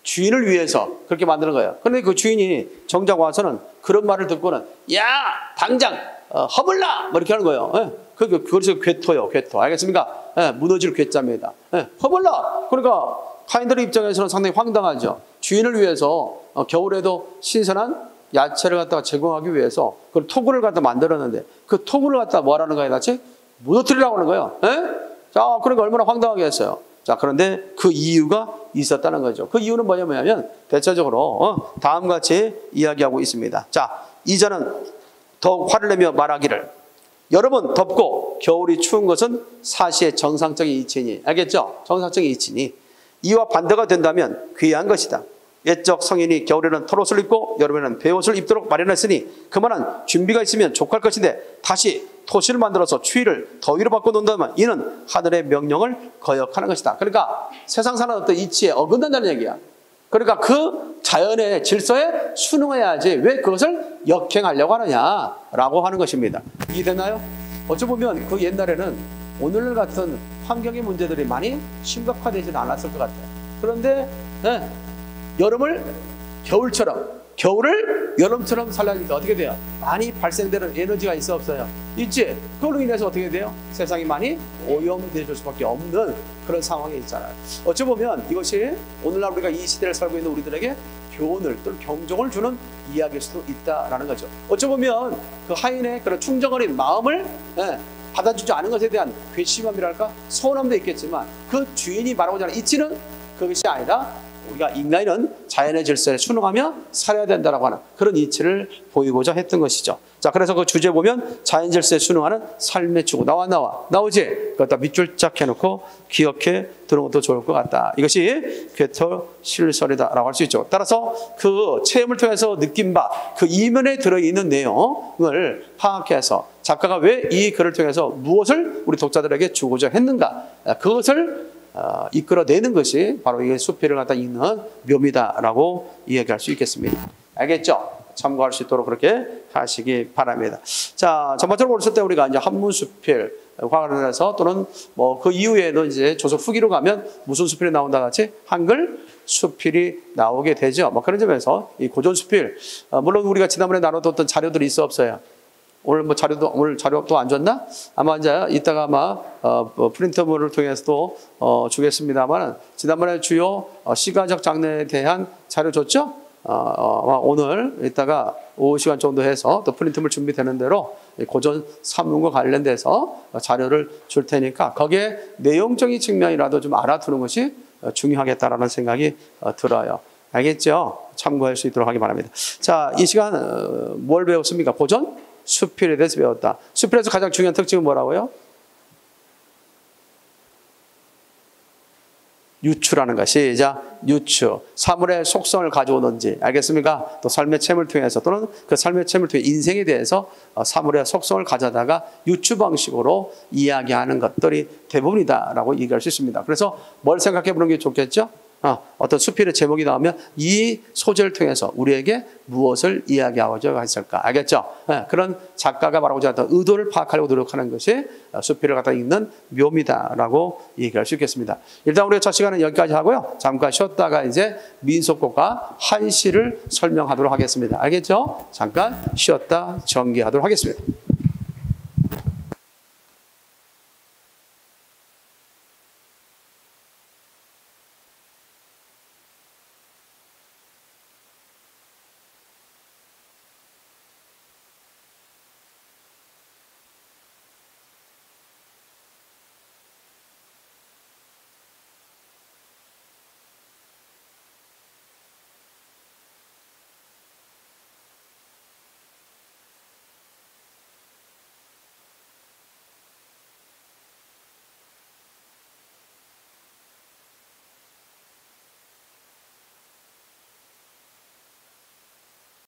주인을 위해서 그렇게 만드는 거예요. 그런데 그 주인이 정작 와서는 그런 말을 듣고는 야 당장 허물라 뭐 이렇게 하는 거예요. 그래서 궤토요, 궤토. 알겠습니까? 무너질 궤자입니다. 허물라. 그러니까 하인들의 입장에서는 상당히 황당하죠. 주인을 위해서 겨울에도 신선한 야채를 갖다가 제공하기 위해서 그 토구를 갖다 만들었는데 그 토구를 갖다 뭐라는 거예요, 같이 무너뜨리라고 하는 거예요. 자, 그러니까 얼마나 황당하게 했어요. 자, 그런데 그 이유가 있었다는 거죠. 그 이유는 뭐냐면 대체적으로 다음과 같이 이야기하고 있습니다. 자, 이자는 더욱 화를 내며 말하기를 여름은 덥고 겨울이 추운 것은 사시의 정상적인 이치니. 알겠죠? 정상적인 이치니. 이와 반대가 된다면 귀한 것이다. 옛적 성인이 겨울에는 털옷을 입고 여름에는 베옷을 입도록 마련했으니 그만한 준비가 있으면 족할 것인데 다시 토시를 만들어서 추위를 더위로 바꿔놓는다면 이는 하늘의 명령을 거역하는 것이다. 그러니까 세상 사는 어떤 이치에 어긋난다는 얘기야. 그러니까 그 자연의 질서에 순응해야지 왜 그것을 역행하려고 하느냐라고 하는 것입니다. 이해됐나요? 어찌 보면 그 옛날에는 오늘 같은 환경의 문제들이 많이 심각화되지는 않았을 것 같아요. 그런데 여름을 겨울처럼 겨울을 여름처럼 살려니까 어떻게 돼요? 많이 발생되는 에너지가 있어 없어요? 있지? 그걸로 인해서 어떻게 돼요? 세상이 많이 오염될 수밖에 없는 그런 상황에 있잖아요. 어찌 보면 이것이 오늘날 우리가 이 시대를 살고 있는 우리들에게 교훈을 또는 경종을 주는 이야기일 수도 있다라는 거죠. 어찌 보면 그 하인의 그런 충정어린 마음을 받아주지 않은 것에 대한 괘씸함이랄까 서운함도 있겠지만 그 주인이 말하고자 하는 이치는 그것이 아니라 우리가 인간은 자연의 질서에 순응하며 살아야 된다라고 하는 그런 이치를 보이고자 했던 것이죠. 자, 그래서 그 주제에 보면 자연 질서에 순응하는 삶의 추구. 나오지? 그것다 밑줄 짝 해놓고 기억해 두는 것도 좋을 것 같다. 이것이 괴터 실설이다라고 할 수 있죠. 따라서 그 체험을 통해서 느낀 바, 그 이면에 들어있는 내용을 파악해서 작가가 왜 이 글을 통해서 무엇을 우리 독자들에게 주고자 했는가, 그것을 이끌어내는 것이 바로 이 수필을 갖다 읽는 묘미다라고 이야기할 수 있겠습니다. 알겠죠? 참고할 수 있도록 그렇게 하시기 바랍니다. 자, 전반적으로 봤을 때 우리가 이제 한문 수필 관련해서 또는 뭐 그 이후에도 이제 조선 후기로 가면 무슨 수필이 나온다 같이 한글 수필이 나오게 되죠. 뭐 그런 점에서 이 고전 수필, 물론 우리가 지난번에 나눴던 자료들이 있어 없어요? 오늘 자료도 안 줬나? 아마 이제 이따가 아마 프린터물을 통해서도 주겠습니다만 지난번에 주요 시가적 장르에 대한 자료 줬죠? 오늘 이따가 오후 시간 정도 해서 또 프린트물 준비되는 대로 고전 산문과 관련돼서 자료를 줄 테니까 거기에 내용적인 측면이라도 좀 알아두는 것이 중요하겠다라는 생각이 들어요. 알겠죠? 참고할 수 있도록 하기 바랍니다. 자, 이 시간 뭘 배웠습니까? 고전 수필에 대해서 배웠다. 수필에서 가장 중요한 특징은 뭐라고요? 유추라는 것이, 시작, 유추. 사물의 속성을 가져오든지, 알겠습니까? 또 삶의 체험을 통해서 또는 그 삶의 체험을 통해 인생에 대해서 사물의 속성을 가져다가 유추 방식으로 이야기하는 것들이 대부분이다라고 얘기할 수 있습니다. 그래서 뭘 생각해 보는 게 좋겠죠? 어떤 수필의 제목이 나오면 이 소재를 통해서 우리에게 무엇을 이야기하고자 했을까? 알겠죠? 그런 작가가 말하고자 했던 의도를 파악하려고 노력하는 것이 수필을 갖다 읽는 묘미다라고 얘기할 수 있겠습니다. 일단 우리가 첫 시간은 여기까지 하고요. 잠깐 쉬었다가 이제 민속곡과 한시를 설명하도록 하겠습니다. 알겠죠? 잠깐 쉬었다 정리하도록 하겠습니다.